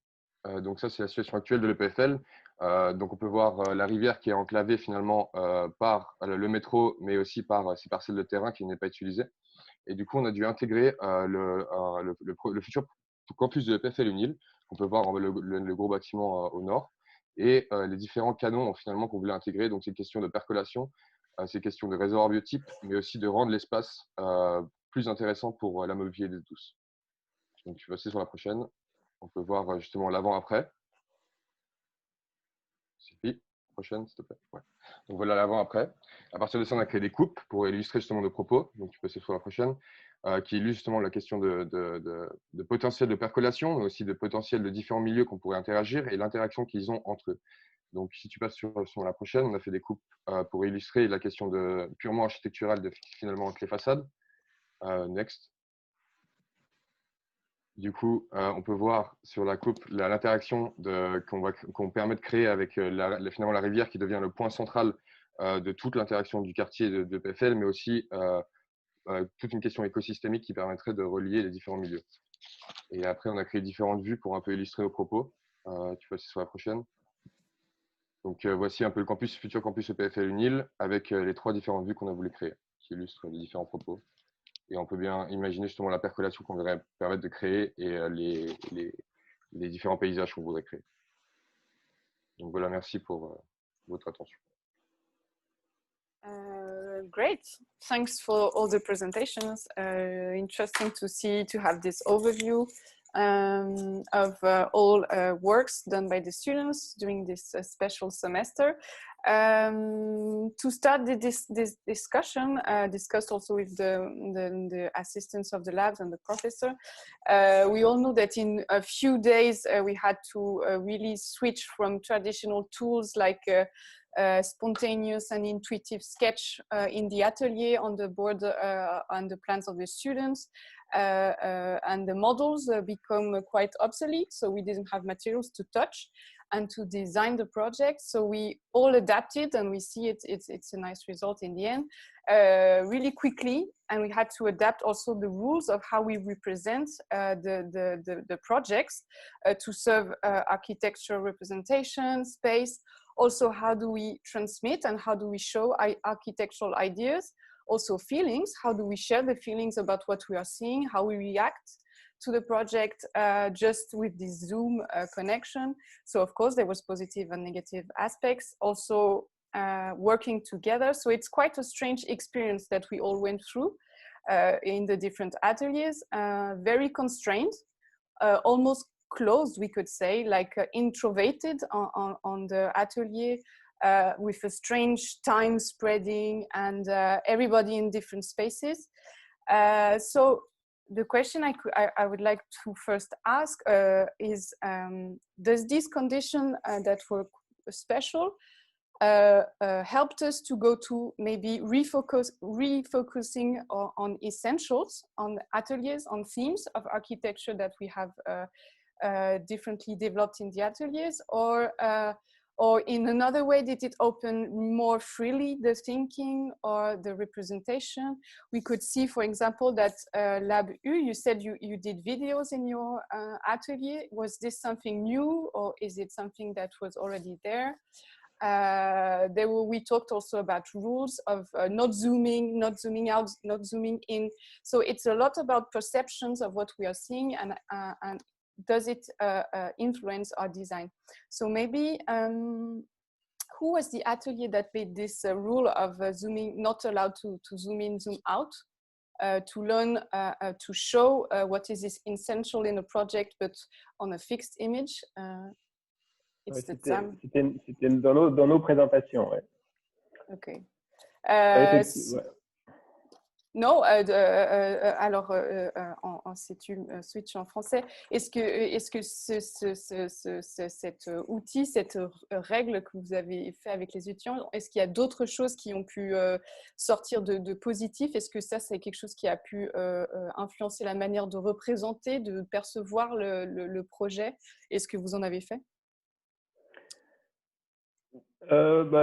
Donc, ça, c'est la situation actuelle de l'EPFL. Donc, on peut voir la rivière qui est enclavée finalement par le métro, mais aussi par ces parcelles de terrain qui n'est pas utilisées. Et du coup, on a dû intégrer le futur campus de l'EPFL Unil, qu'on peut voir le gros bâtiment au nord, et les différents canons finalement qu'on voulait intégrer. Donc, c'est une question de percolation, c'est une question de réservoir biotype, mais aussi de rendre l'espace plus intéressant pour la mobilité de tous. Donc, je vais passer sur la prochaine. On peut voir justement l'avant-après. Suffit. Prochaine, s'il te plaît. Ouais. Donc voilà l'avant-après. À partir de ça, on a créé des coupes pour illustrer justement nos propos. Donc tu peux passer sur la prochaine, qui illustre justement la question de potentiel de percolation, mais aussi de potentiel de différents milieux qu'on pourrait interagir et l'interaction qu'ils ont entre eux. Donc si tu passes sur la prochaine, on a fait des coupes pour illustrer la question purement architecturale finalement entre les façades. Next. Du coup, on peut voir sur la coupe l'interaction qu'on permet de créer avec finalement la rivière qui devient le point central de toute l'interaction du quartier de PFL, mais aussi toute une question écosystémique qui permettrait de relier les différents milieux. Et après, on a créé différentes vues pour un peu illustrer nos propos. Tu peux passer sur la prochaine. Donc, voici un peu le futur campus EPFL Unil avec les trois différentes vues qu'on a voulu créer, qui illustrent les différents propos. Et on peut bien imaginer justement la percolation qu'on voudrait permettre de créer et les différents paysages qu'on voudrait créer. Donc voilà, merci pour votre attention. Great, thanks for all the presentations. Interesting to have this overview of all works done by the students during this special semester. To start this discussion, discussed also with the assistants of the labs and the professor, we all know that in a few days we had to really switch from traditional tools like spontaneous and intuitive sketch in the atelier on the board on the plans of the students, and the models become quite obsolete, so we didn't have materials to touch and to design the project. So we all adapted, and we see it's a nice result in the end, really quickly. And we had to adapt also the rules of how we represent the projects to serve architectural representation, space. Also, how do we transmit and how do we show architectural ideas? Also feelings, how do we share the feelings about what we are seeing, how we react to the project just with this Zoom connection. So of course there was positive and negative aspects, also working together. So it's quite a strange experience that we all went through. in the different ateliers, very constrained, almost closed, we could say, like introverted on the atelier, with a strange time spreading and everybody in different spaces. So the question I would like to first ask is, does this condition that were special helped us to go to maybe refocusing on essentials, on ateliers, on themes of architecture that we have differently developed in the ateliers, or in another way, did it open more freely the thinking or the representation? We could see, for example, that Lab U, you said you did videos in your atelier. Was this something new, or is it something that was already there? We talked also about rules of not zooming out, not zooming in. So it's a lot about perceptions of what we are seeing, and does it influence our design? So maybe who was the atelier that made this rule of zooming, not allowed to zoom in, zoom out, to learn to show what is essential in a project, but on a fixed image? C'était dans nos présentations, ouais. Ok. Ouais. Non, alors c'est une switch en français. Est-ce que cet outil, cette règle que vous avez fait avec les étudiants, est-ce qu'il y a d'autres choses qui ont pu sortir de positif? Est-ce que ça, c'est quelque chose qui a pu influencer la manière de représenter, de percevoir le projet? Est-ce que vous en avez fait?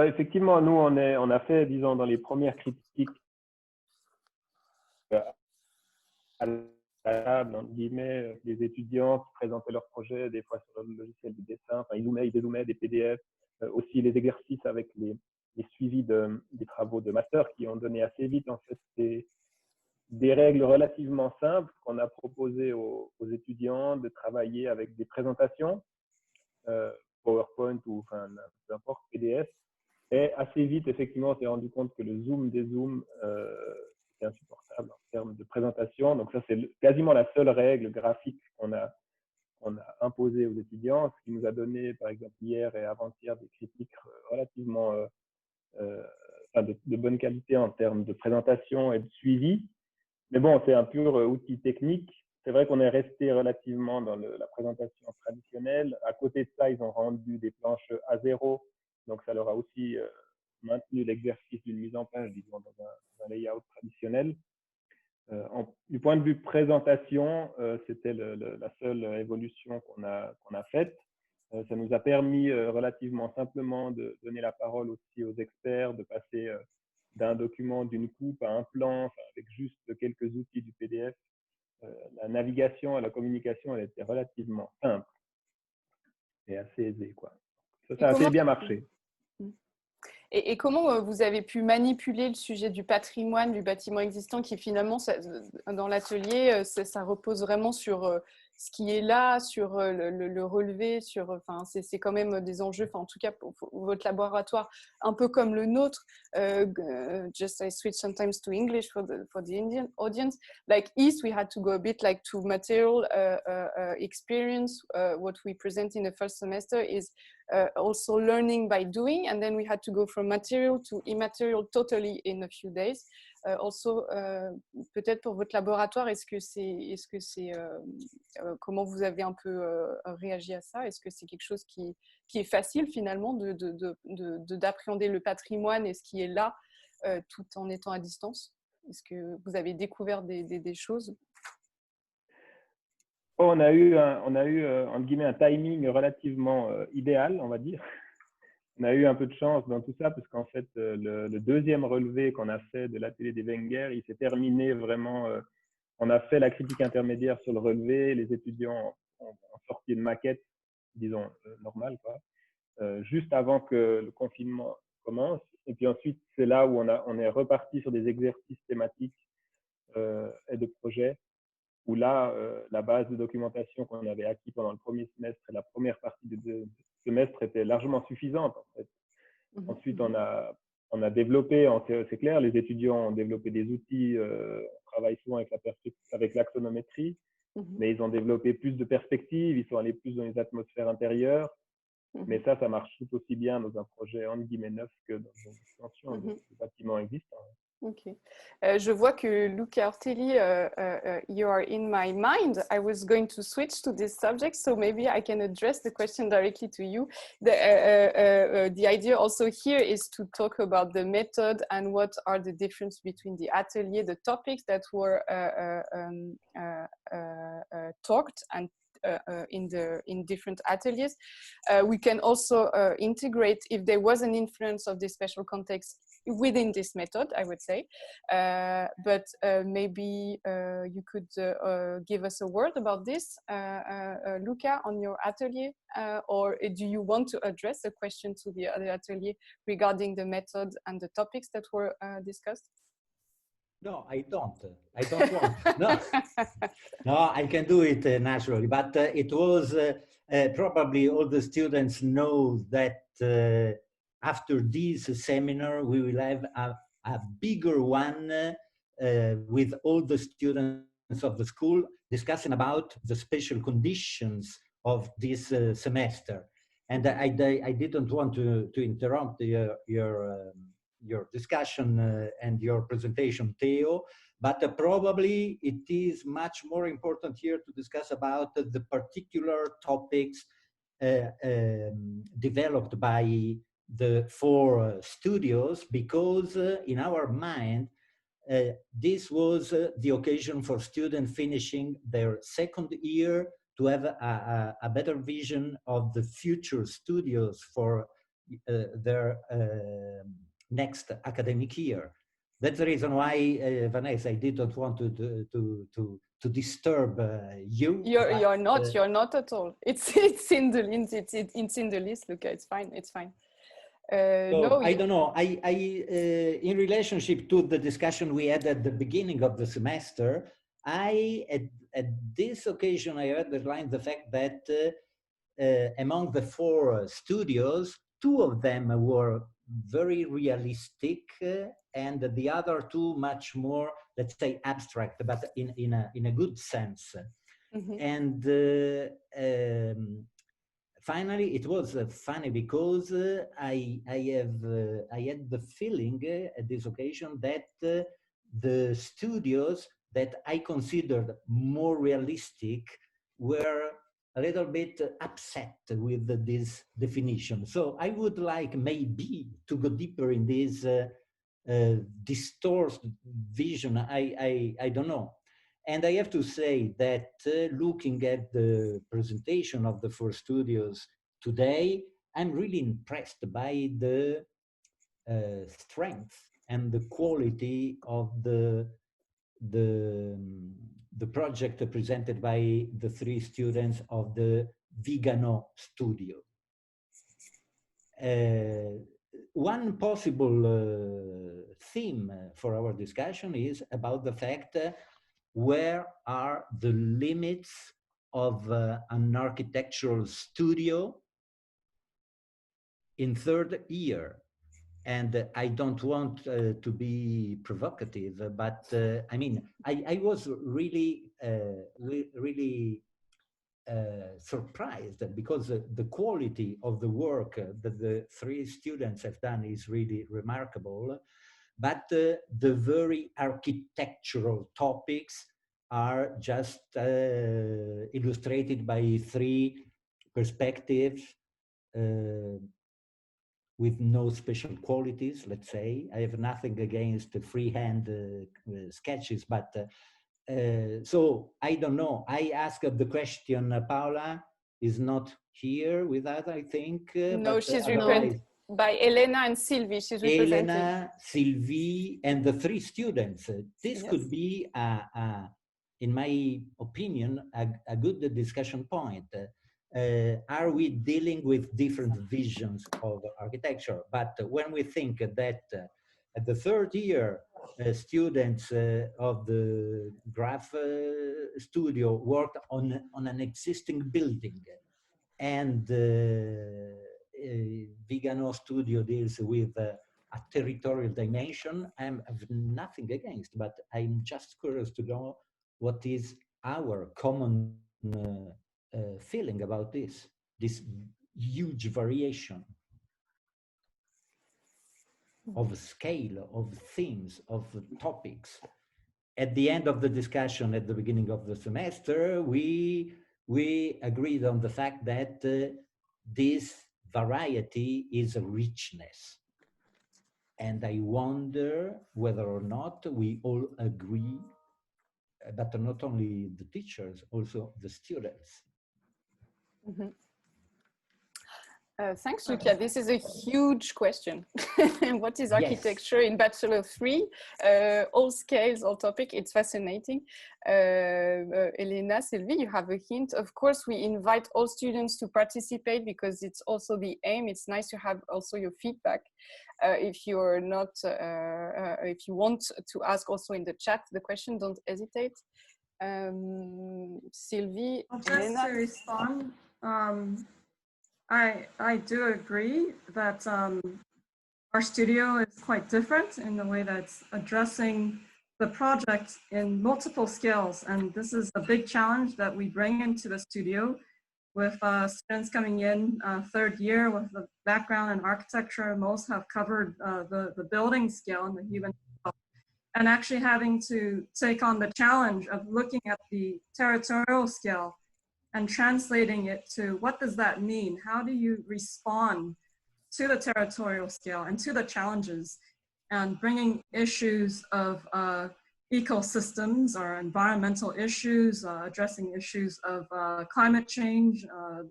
Effectivement, nous, on a fait, disons, dans les premières critiques à la table, entre guillemets, les étudiants qui présentaient leurs projets, des fois sur le logiciel de dessin, enfin, ils dézoomaient des PDF, aussi les exercices avec les suivis des travaux de master qui ont donné assez vite, en fait, des règles relativement simples qu'on a proposées aux étudiants de travailler avec des présentations, PowerPoint ou enfin, peu importe, PDF. Et assez vite, effectivement, on s'est rendu compte que le zoom des zooms était insupportable en termes de présentation. Donc ça, c'est quasiment la seule règle graphique qu'on a imposée aux étudiants, ce qui nous a donné, par exemple, hier et avant-hier, des critiques relativement de bonne qualité en termes de présentation et de suivi. Mais bon, c'est un pur outil technique. C'est vrai qu'on est resté relativement dans la présentation traditionnelle. À côté de ça, ils ont rendu des planches A0. Donc, ça leur a aussi maintenu l'exercice d'une mise en page, disons, dans un layout traditionnel. Du point de vue présentation, c'était la seule évolution qu'on a faite. Ça nous a permis relativement simplement de donner la parole aussi aux experts, de passer d'un document, d'une coupe à un plan, enfin, avec juste quelques outils du PDF. La navigation et la communication, elle était relativement simple et assez aisée, quoi. Ça a assez bien marché. Et comment vous avez pu manipuler le sujet du patrimoine, du bâtiment existant, qui finalement, dans l'atelier, ça repose vraiment sur ce qui est là, sur le relevé, enfin, c'est quand même des enjeux, enfin, en tout cas pour votre laboratoire, un peu comme le nôtre. Just I switch sometimes to English for the Indian audience. Like East, we had to go a bit like to material experience. What we present in the first semester is also learning by doing, and then we had to go from material to immaterial totally in a few days. Also, peut-être pour votre laboratoire, est-ce que c'est comment vous avez un peu réagi à ça? Est-ce que c'est quelque chose qui est facile finalement d'appréhender le patrimoine et ce qui est là tout en étant à distance? Est-ce que vous avez découvert des choses? On a eu entre guillemets un timing relativement idéal, on va dire. On a eu un peu de chance dans tout ça parce qu'en fait, le deuxième relevé qu'on a fait de l'atelier des Wenger, il s'est terminé vraiment. On a fait la critique intermédiaire sur le relevé. Les étudiants ont sorti une maquette, disons, normale, quoi, juste avant que le confinement commence. Et puis ensuite, c'est là où on est reparti sur des exercices thématiques et de projets, où là, la base de documentation qu'on avait acquis pendant le premier semestre et la première partie du semestre était largement suffisante, en fait. Ensuite, on a On a développé, c'est clair, les étudiants ont développé des outils, on travaille souvent avec l'axonométrie, mais ils ont développé plus de perspectives, ils sont allés plus dans les atmosphères intérieures. Mais ça marche tout aussi bien dans un projet entre guillemets neuf que dans une extension de bâtiments existants. Ok. Je vois que Luca Ortelli, you are in my mind. I was going to switch to this subject, so maybe I can address the question directly to you. The idea also here is to talk about the method and what are the difference between the atelier, the topics that were talked and in different ateliers. We can also integrate if there was an influence of the special context within this method, I would say. But maybe you could give us a word about this, Luca, on your atelier, or do you want to address a question to the other atelier regarding the method and the topics that were discussed? No, I don't. I don't want. No, no, I can do it naturally. But it was probably all the students know that after this seminar, we will have a bigger one with all the students of the school discussing about the special conditions of this semester. And I didn't want to interrupt your discussion and your presentation, Theo, but probably it is much more important here to discuss about the particular topics developed by the 4 studios, because in our mind, this was the occasion for students finishing their second year to have a better vision of the future studios for their next academic year. That's the reason why, Vanessa, I didn't want to disturb you. You're not at all. It's in the list, Luca. It's fine. It's fine. No, I don't know. In relationship to the discussion we had at the beginning of the semester, at this occasion, I underlined the fact that among the 4 studios, 2 of them were very realistic, and the other 2 much more, let's say, abstract, but in a good sense. And finally, it was funny because I had the feeling at this occasion that the studios that I considered more realistic were a little bit upset with this definition. So I would like maybe to go deeper in this distorted vision. I don't know. And I have to say that looking at the presentation of the 4 studios today, I'm really impressed by the strength and the quality of the project presented by the 3 students of the Vigano studio. One possible theme for our discussion is about the fact where are the limits of an architectural studio in 3rd year. And I don't want to be provocative, but I mean, I was really surprised because the quality of the work that the 3 students have done is really remarkable. But the very architectural topics are just illustrated by 3 perspectives with no special qualities, let's say. I have nothing against the freehand sketches, but so I don't know. I asked the question, Paula is not here with us, I think. No, she's represented by Elena and Sylvie. She's represented. Elena, Sylvie, and the 3 students. This could be, in my opinion, a good discussion point. Are we dealing with different visions of architecture? But when we think that at the 3rd year, students of the Graph studio worked on an existing building, and Vigano studio deals with a territorial dimension, I have nothing against, but I'm just curious to know what is our common feeling about this huge variation of scale, of themes, of topics. At the end of the discussion, at the beginning of the semester, we agreed on the fact that this variety is a richness. And I wonder whether or not we all agree, but not only the teachers, also the students. Mm-hmm. Thanks, Lucia. This is a huge question. What is architecture in Bachelor 3? All scales, all topic, it's fascinating. Elena, Sylvie, you have a hint. Of course, we invite all students to participate because it's also the aim. It's nice to have also your feedback. If you're not, if you want to ask also in the chat the question, don't hesitate. Sylvie, Just Elena. to respond, I do agree that our studio is quite different in the way that it's addressing the project in multiple scales. And this is a big challenge that we bring into the studio with students coming in third year with a background in architecture. Most have covered the building scale and the human scale, and actually having to take on the challenge of looking at the territorial scale and translating it to what does that mean? How do you respond to the territorial scale and to the challenges, and bringing issues of ecosystems or environmental issues, addressing issues of climate change,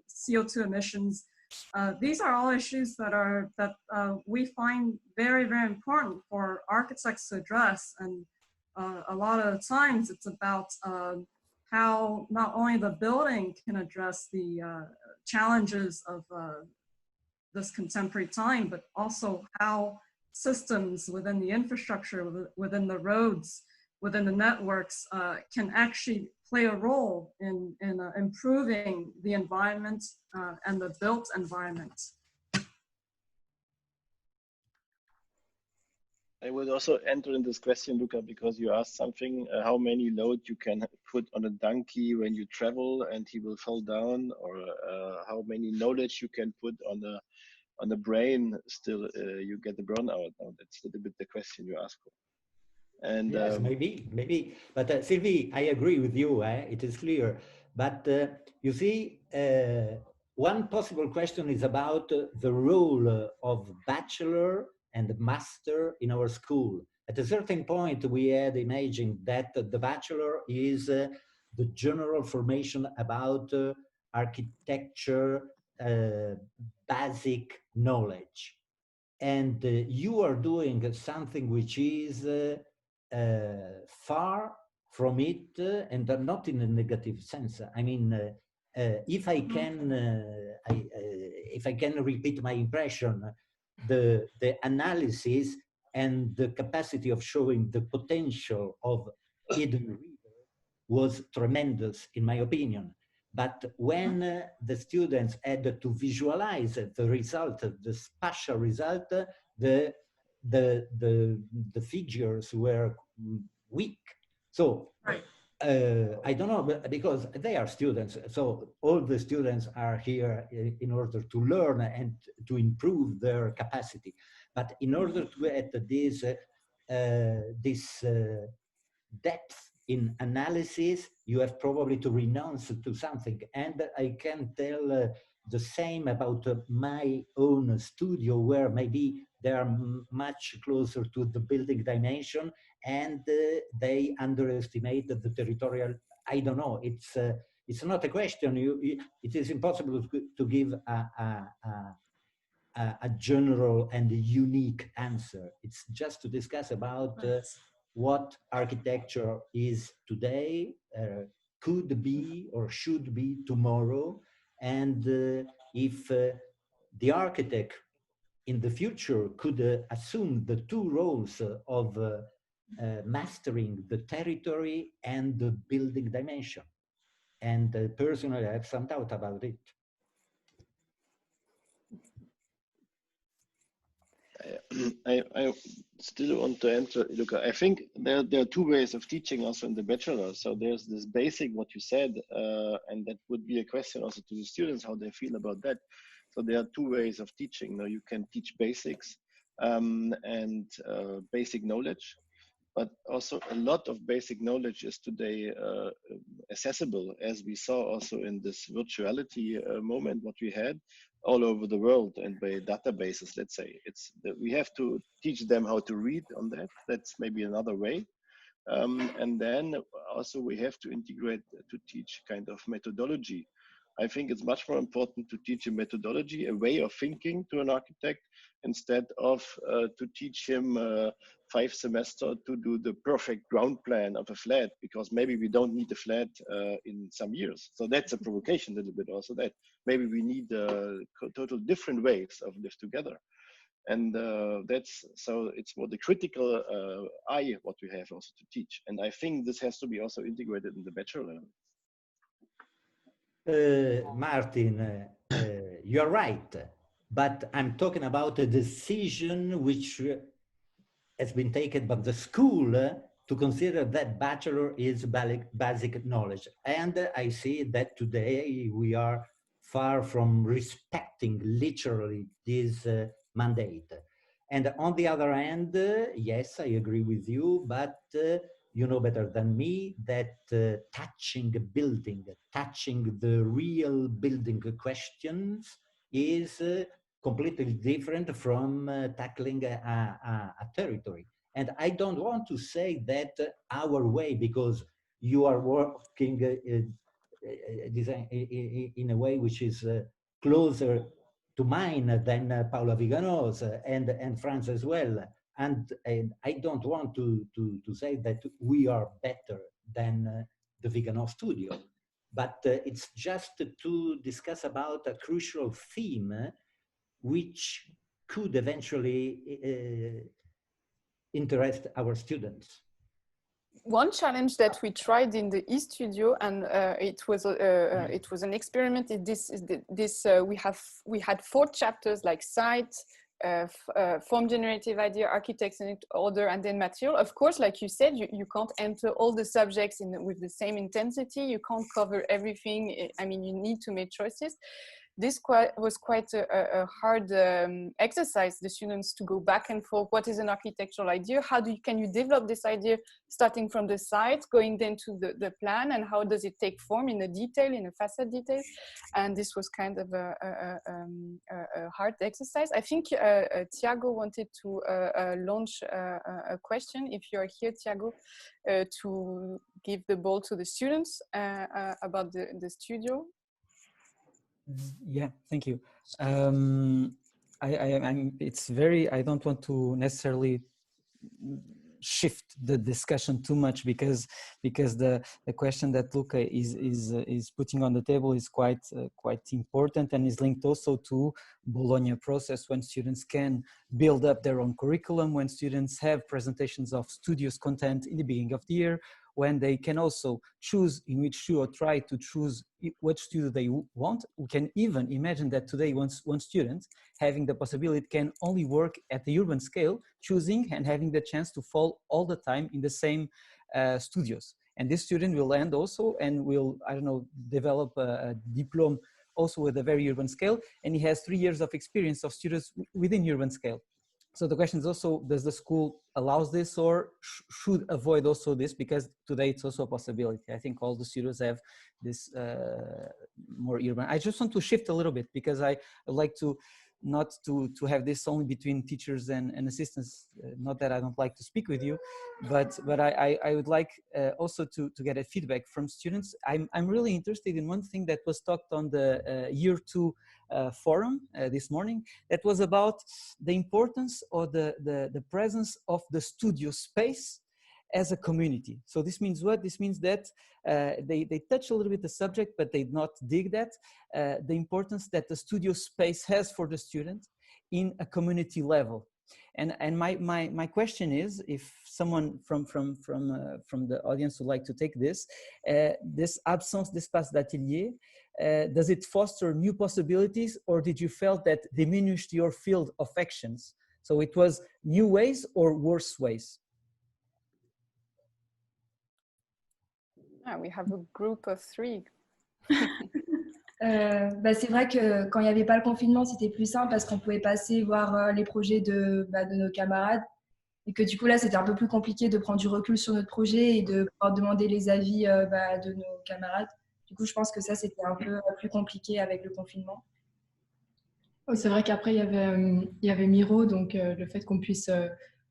CO2 emissions. These are all issues that we find very, very important for architects to address. And a lot of times it's about how not only the building can address the challenges of this contemporary time, but also how systems within the infrastructure, within the roads, within the networks can actually play a role in improving the environment and the built environment. I would also enter in this question, Luca, because you asked something, how many load you can put on a donkey when you travel and he will fall down, or how many knowledge you can put on the brain, still you get the burnout. Now that's a little bit the question you ask for. And yes, maybe. But Sylvie, I agree with you. It is clear. But you see, one possible question is about the role of bachelor and master in our school. At a certain point, we had imagined that the bachelor is the general formation about architecture, basic knowledge. And you are doing something which is far from it, and not in a negative sense. I mean, if I can repeat my impression, the analysis and the capacity of showing the potential of Eden River was tremendous, in my opinion. But when the students had to visualize the result, the spatial result, the figures were weak. So I don't know, because they are students. So all the students are here in order to learn and to improve their capacity. But in order to get this depth in analysis, you have probably to renounce to something. And I can tell the same about my own studio, where maybe they are much closer to the building dimension, and they underestimate the territorial. I don't know. It's not a question. It is impossible to give a general and unique answer. It's just to discuss about what architecture is today, could be or should be tomorrow, and if the architect in the future could assume the two roles of mastering the territory and the building dimension. And personally, I have some doubt about it. I still want to enter. Look, I think there are two ways of teaching also in the bachelor. So there's this basic, what you said, and that would be a question also to the students, how they feel about that. So there are two ways of teaching. Now you can teach basics and basic knowledge, but also a lot of basic knowledge is today accessible, as we saw also in this virtuality moment, what we had all over the world and by databases, let's say. We have to teach them how to read on that. That's maybe another way. And then also we have to integrate to teach kind of methodology. I think it's much more important to teach a methodology, a way of thinking to an architect, instead of to teach him 5 semesters to do the perfect ground plan of a flat, because maybe we don't need a flat in some years. So that's a provocation a little bit also, that maybe we need total different ways of live together. And so it's more the critical eye what we have also to teach. And I think this has to be also integrated in the bachelor level. Martin, you're right, but I'm talking about a decision which has been taken by the school to consider that bachelor is basic knowledge. And I see that today we are far from respecting literally this mandate. And on the other hand, yes, I agree with you, but you know better than me that touching a building, touching the real building questions is completely different from tackling a territory. And I don't want to say that our way, because you are working in a way which is closer to mine than Paula Vigano's and France as well. And I don't want to say that we are better than the Vigano studio, but it's just to discuss about a crucial theme which could eventually interest our students. One challenge that we tried in the eStudio, and it was an experiment. We had 4 chapters, like site, form generative idea, architects in order, and then material. Of course, like you said, you can't enter all the subjects with the same intensity. You can't cover everything. I mean, you need to make choices. This was quite a hard exercise, the students to go back and forth. What is an architectural idea? Can you develop this idea starting from the site, going then to the plan, and how does it take form in a detail, in a facade detail? And this was kind of a hard exercise. I think Thiago wanted to launch a question. If you're here, Thiago, to give the ball to the students about the studio. Yeah, thank you. It's very, I don't want to necessarily shift the discussion too much because the question that Luca is putting on the table is quite important and is linked also to Bologna process, when students can build up their own curriculum, when students have presentations of studios content in the beginning of the year, when they can also choose in which studio, or try to choose which studio they want. We can even imagine that today one student having the possibility can only work at the urban scale, choosing and having the chance to fall all the time in the same studios. And this student will end also and will, I don't know, develop a diploma also with a very urban scale. And he has 3 years of experience of students within urban scale. So the question is also, does the school allows this, or should avoid also this? Because today it's also a possibility. I think all the studios have this more urban. I just want to shift a little bit because I like to not to have this only between teachers and assistants. Not that I don't like to speak with you, but I would like also to get a feedback from students. I'm really interested in one thing that was talked on the year 2 forum this morning, that was about the importance or the presence of the studio space as a community. So this means what? This means that they touch a little bit the subject, but they not dig that, the importance that the studio space has for the student in a community level. And my question is, if someone from the audience would like to take this, this absence d'espace d'atelier, does it foster new possibilities, or did you felt that diminished your field of actions? So it was new ways or worse ways? We have a group of 3. C'est vrai que quand il n'y avait pas le confinement, c'était plus simple parce qu'on pouvait passer voir les projets de nos camarades et que du coup là, c'était un peu plus compliqué de prendre du recul sur notre projet et de pouvoir demander les avis de nos camarades. Du coup, je pense que ça, c'était un peu plus compliqué avec le confinement. C'est vrai qu'après, il y avait Miro, donc le fait qu'on puisse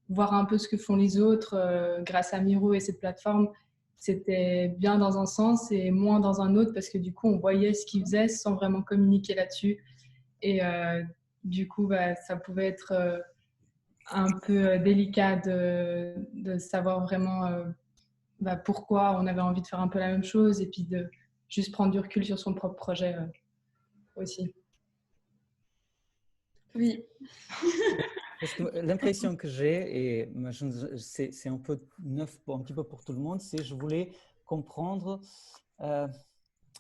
voir un peu ce que font les autres grâce à Miro et cette plateforme, c'était bien dans un sens et moins dans un autre parce que du coup, on voyait ce qu'ils faisaient sans vraiment communiquer là-dessus. Et du coup, ça pouvait être un peu délicat de savoir vraiment pourquoi on avait envie de faire un peu la même chose et puis de juste prendre du recul sur son propre projet aussi. Oui. L'impression que j'ai, et c'est un peu neuf, un petit peu pour tout le monde, c'est que je voulais comprendre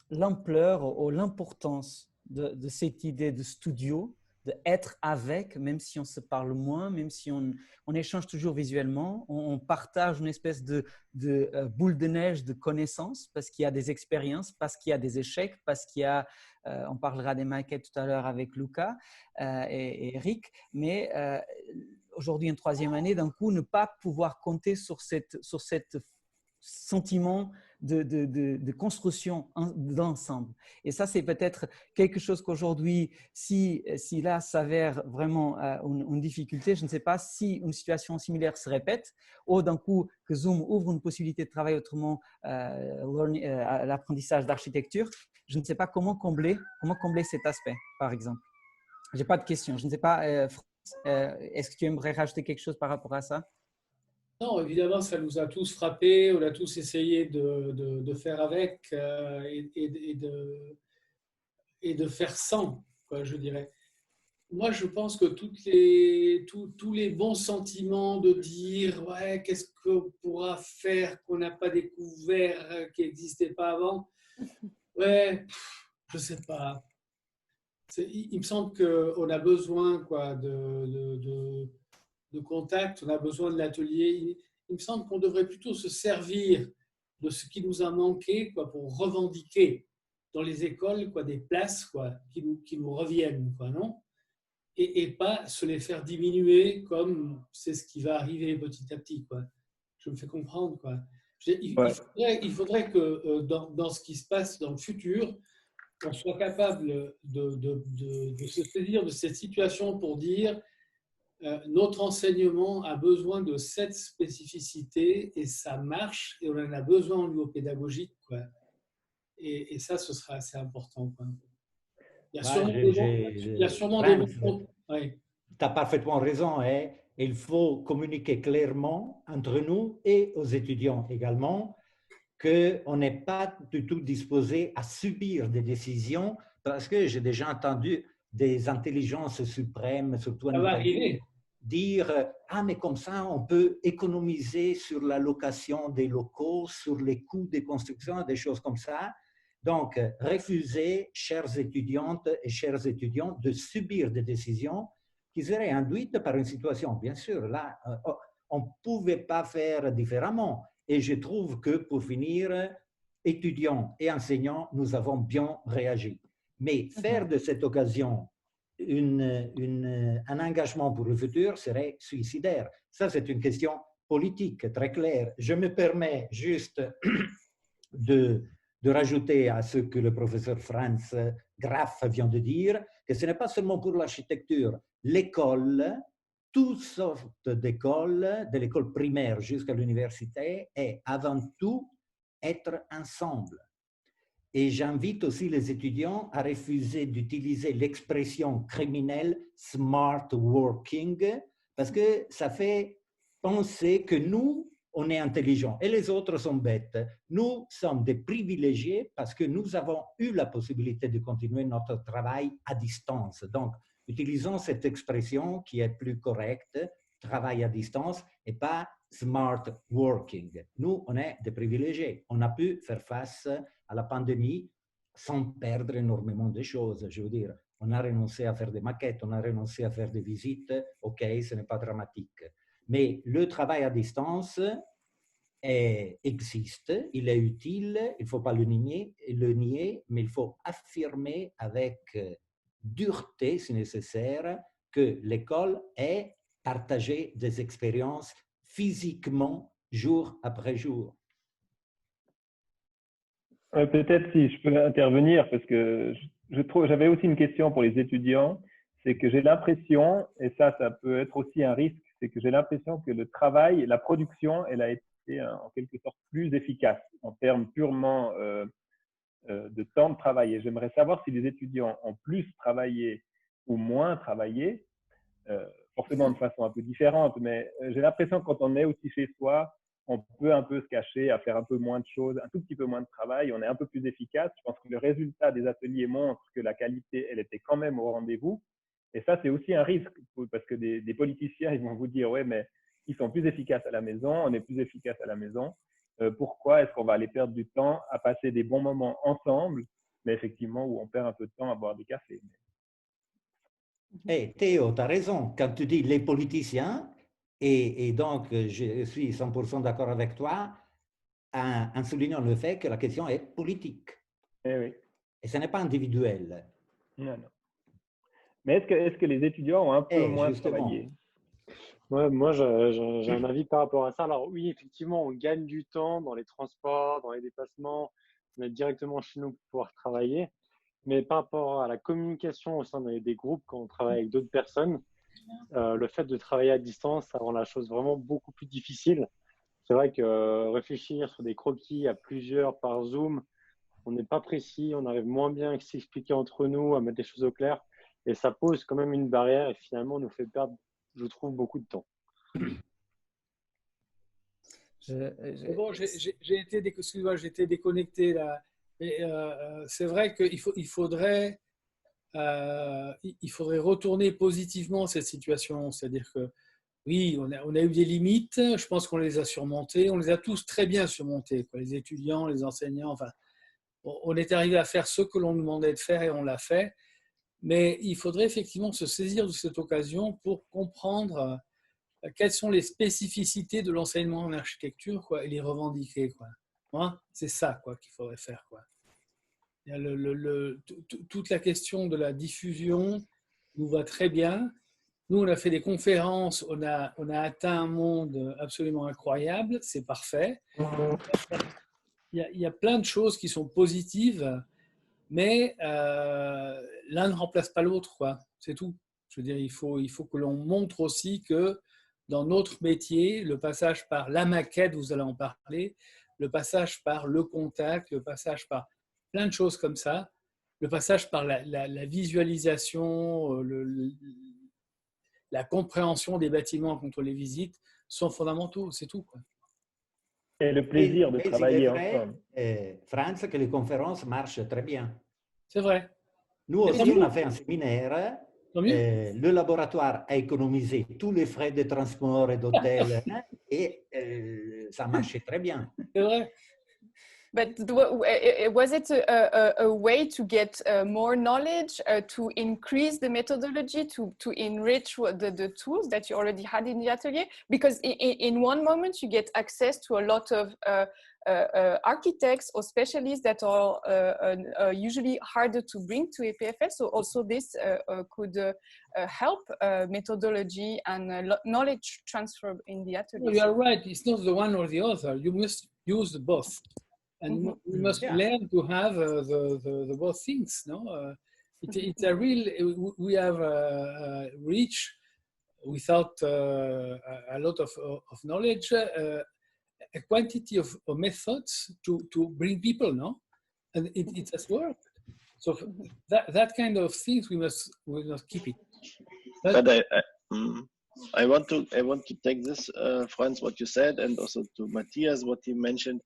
l'ampleur ou l'importance de cette idée de studio, d'être avec, même si on se parle moins, même si on échange toujours visuellement, on partage une espèce de boule de neige de connaissances parce qu'il y a des expériences, parce qu'il y a des échecs, parce qu'il y a, on parlera des maquettes tout à l'heure avec Luca et Eric, mais aujourd'hui en 3e année, d'un coup, ne pas pouvoir compter sur cette sentiment de construction d'ensemble. Et ça, c'est peut-être quelque chose qu'aujourd'hui, si là s'avère vraiment une difficulté, je ne sais pas si une situation similaire se répète ou d'un coup que Zoom ouvre une possibilité de travailler autrement à l'apprentissage d'architecture, je ne sais pas comment combler cet aspect, par exemple. Je n'ai pas de questions. Je ne sais pas, est-ce que tu aimerais rajouter quelque chose par rapport à ça? Non, évidemment, ça nous a tous frappés, on a tous essayé de faire avec et de faire sans, quoi, je dirais. Moi, je pense que tous les bons sentiments de dire ouais, qu'est-ce qu'on pourra faire qu'on n'a pas découvert, qui n'existait pas avant, ouais, je ne sais pas. Il me semble qu'on a besoin quoi, de contact, on a besoin de l'atelier. Il me semble qu'on devrait plutôt se servir de ce qui nous a manqué quoi, pour revendiquer dans les écoles quoi, des places quoi, qui nous reviennent, quoi, non ? Et pas se les faire diminuer comme c'est ce qui va arriver petit à petit. Quoi. Je me fais comprendre. Quoi. Il faudrait que dans ce qui se passe dans le futur, on soit capable de se saisir de cette situation pour dire notre enseignement a besoin de cette spécificité et ça marche et on en a besoin au niveau pédagogique. Quoi. Et ça, ce sera assez important. Quoi. Il y a sûrement des bons. Oui. Tu as parfaitement raison. Hein? Il faut communiquer clairement entre nous et aux étudiants également qu'on n'est pas du tout disposé à subir des décisions parce que j'ai déjà entendu des intelligences suprêmes, surtout en Italie, dire « Ah, mais comme ça, on peut économiser sur la location des locaux, sur les coûts des constructions, des choses comme ça. » Donc, refuser, chères étudiantes et chers étudiants, de subir des décisions qui seraient induites par une situation. Bien sûr, là, on ne pouvait pas faire différemment. Et je trouve que, pour finir, étudiants et enseignants, nous avons bien réagi. Mais faire de cette occasion un engagement pour le futur serait suicidaire. Ça, c'est une question politique très claire. Je me permets juste de rajouter à ce que le professeur Franz Graf vient de dire, que ce n'est pas seulement pour l'architecture. L'école, toutes sortes d'écoles, de l'école primaire jusqu'à l'université, est avant tout être ensemble. Et j'invite aussi les étudiants à refuser d'utiliser l'expression criminelle « smart working » parce que ça fait penser que nous, on est intelligents et les autres sont bêtes. Nous sommes des privilégiés parce que nous avons eu la possibilité de continuer notre travail à distance. Donc, utilisons cette expression qui est plus correcte, travail à distance, et pas smart working. Nous, on est des privilégiés. On a pu faire face à la pandémie sans perdre énormément de choses. Je veux dire, On a renoncé à faire des maquettes, on a renoncé à faire des visites. OK, ce n'est pas dramatique. Mais le travail à distance existe, il est utile, il ne faut pas le nier, mais il faut affirmer avec dureté, si nécessaire, que l'école est partager des expériences physiquement jour après jour. Peut-être si je peux intervenir, parce que j'avais aussi une question pour les étudiants, c'est que j'ai l'impression, et ça peut être aussi un risque, c'est que j'ai l'impression que le travail, la production, elle a été en quelque sorte plus efficace en termes purement de temps de travail. Et j'aimerais savoir si les étudiants ont plus travaillé ou moins travaillé, forcément de façon un peu différente, mais j'ai l'impression que quand on est aussi chez soi, on peut un peu se cacher, à faire un peu moins de choses, un tout petit peu moins de travail, on est un peu plus efficace. Je pense que le résultat des ateliers montre que la qualité, elle était quand même au rendez-vous. Et ça, c'est aussi un risque, parce que des politiciens, ils vont vous dire, ouais, mais ils sont plus efficaces à la maison, on est plus efficace à la maison. Pourquoi est-ce qu'on va aller perdre du temps à passer des bons moments ensemble, mais effectivement, où on perd un peu de temps à boire des cafés. Hey, Théo, tu as raison. Quand tu dis les politiciens, et donc je suis 100% d'accord avec toi, en soulignant le fait que la question est politique. Oui. Et ce n'est pas individuel. Non. Mais est-ce que les étudiants ont un peu moins travaillé? Ouais, moi, j'ai un avis par rapport à ça. Alors oui, effectivement, on gagne du temps dans les transports, dans les déplacements, on est directement chez nous pour pouvoir travailler. Mais par rapport à la communication au sein des groupes, quand on travaille avec d'autres personnes, le fait de travailler à distance, ça rend la chose vraiment beaucoup plus difficile. C'est vrai que réfléchir sur des croquis à plusieurs par Zoom, on n'est pas précis, on arrive moins bien à s'expliquer entre nous, à mettre les choses au clair. Et ça pose quand même une barrière et finalement nous fait perdre, je trouve, beaucoup de temps. Bon, j'ai été déconnecté là. Mais c'est vrai qu'il faudrait retourner positivement cette situation. C'est-à-dire que oui, on a eu des limites. Je pense qu'on les a surmontées. On les a tous très bien surmontées, quoi. Les étudiants, les enseignants. Enfin, on est arrivé à faire ce que l'on nous demandait de faire et on l'a fait. Mais il faudrait effectivement se saisir de cette occasion pour comprendre quelles sont les spécificités de l'enseignement en architecture, quoi, et les revendiquer, quoi. Hein, c'est ça, quoi, qu'il faudrait faire, quoi. Toute la question de la diffusion nous va très bien. Nous, on a fait des conférences, on a atteint un monde absolument incroyable, c'est parfait. Il y a plein de choses qui sont positives, mais l'un ne remplace pas l'autre, quoi. C'est tout. Je veux dire, il faut que l'on montre aussi que dans notre métier, le passage par la maquette, vous allez en parler, le passage par le contact, le passage par plein de choses comme ça, le passage par la visualisation, la compréhension des bâtiments quand on les visite sont fondamentaux, c'est tout, quoi. Et le plaisir de travailler ensemble. Franz, que les conférences marchent très bien. C'est vrai. Nous aussi, on a fait un séminaire. Le laboratoire a économisé tous les frais de transport et d'hôtel et ça marchait très bien. C'est vrai. But was it a way to get more knowledge, to increase the methodology, to enrich the tools that you already had in the atelier? Because in one moment you get access to a lot of architects or specialists that are usually harder to bring to EPFL. So also this could help methodology and knowledge transfer in the atelier. You are right. It's not the one or the other. You must use both. And we must learn to have the both things. No, it's a real. We have reached without a lot of knowledge a quantity of methods to bring people. No, and it has worked. So that kind of things we must keep it. But I want to take this, Franz, what you said, and also to Matthias, what he mentioned.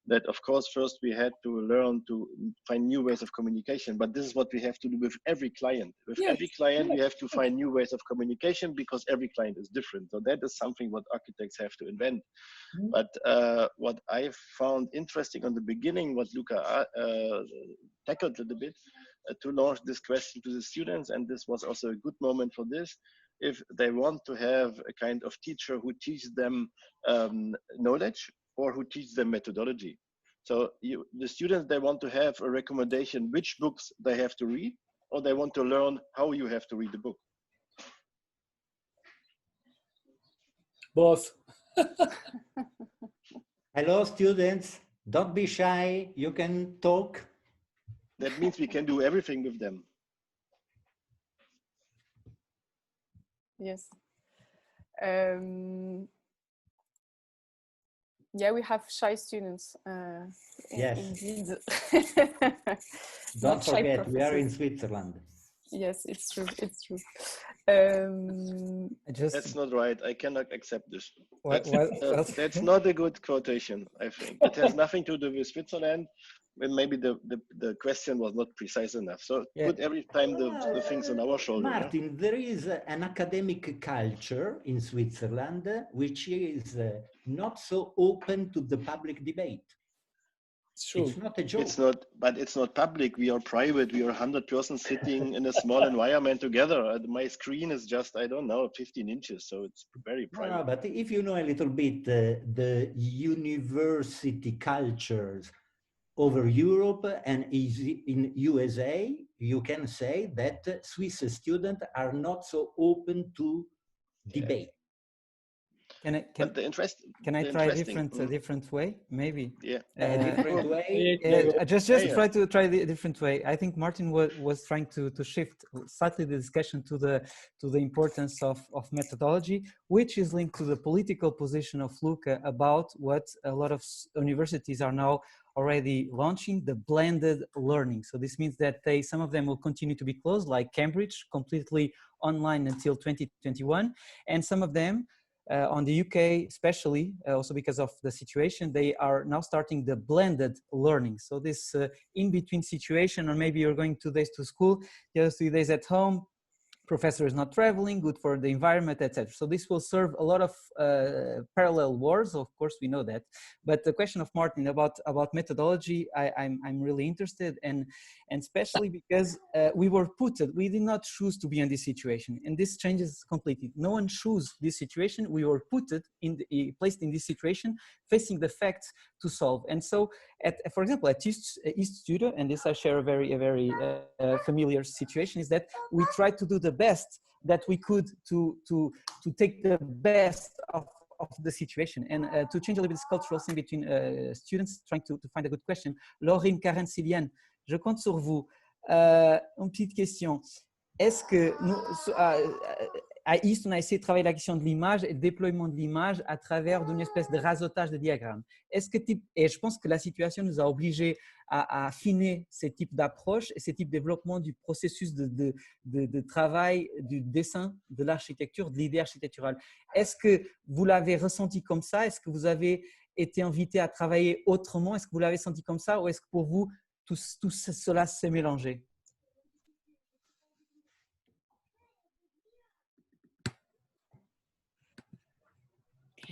That of course first we had to learn to find new ways of communication, but this is what we have to do with every client. With every client we have to find new ways of communication because every client is different. So that is something what architects have to invent. But what I found interesting on the beginning, what Luca tackled a little bit, to launch this question to the students, and this was also a good moment for this. If they want to have a kind of teacher who teaches them knowledge or who teaches them methodology. So the students, they want to have a recommendation which books they have to read, or they want to learn how you have to read the book. Both. Hello, students. Don't be shy. You can talk. That means we can do everything with them. Yes. Yeah, we have shy students. Yes. Indeed. Don't forget, we are in Switzerland. Yes, it's true. It's true. That's not right. I cannot accept this. That's not a good quotation, I think. It has nothing to do with Switzerland. Well, maybe the question was not precise enough. So put every time the things on our shoulder. Martin, there is an academic culture in Switzerland which is not so open to the public debate. True. It's not a joke. It's not, but it's not public. We are private. We are 100 persons sitting in a small environment together. My screen is just, I don't know, 15 inches. So it's very private. No, but if you know a little bit the university cultures over Europe and in USA, you can say that Swiss students are not so open to debate. Can I try a different way? Maybe. Yeah. Different way. Just try the different way. I think Martin was trying to shift slightly the discussion to the importance of methodology, which is linked to the political position of Luca about what a lot of universities are now already launching, the blended learning. So this means that some of them will continue to be closed, like Cambridge, completely online until 2021, and some of them. On the UK, especially, also because of the situation, they are now starting the blended learning. So this in-between situation, or maybe you're going 2 days to school, the other 3 days at home, professor is not traveling, good for the environment, etc. So this will serve a lot of parallel wars, of course, we know that. But the question of Martin about methodology, I'm really interested, and especially because we did not choose to be in this situation, and this changes completely. No one chose this situation. We were placed in this situation, facing the facts to solve. And so, for example, at East Studio, and this I share a very familiar situation, is that we tried to do the best that we could to take the best of the situation and to change a little bit this cultural thing between students trying to find a good question. Laurine, Karen, Sylviane, je compte sur vous. Une petite question. Est-ce que nous, à East, on a essayé de travailler la question de l'image et le déploiement de l'image à travers d'une espèce de réseautage de diagrammes. Et je pense que la situation nous a obligés à affiner ces types d'approches et ces types de développement du processus de travail, du dessin, de l'architecture, de l'idée architecturale. Est-ce que vous l'avez ressenti comme ça? Est-ce que vous avez été invité à travailler autrement? Est-ce que vous l'avez senti comme ça? Ou est-ce que pour vous, tout cela s'est mélangé?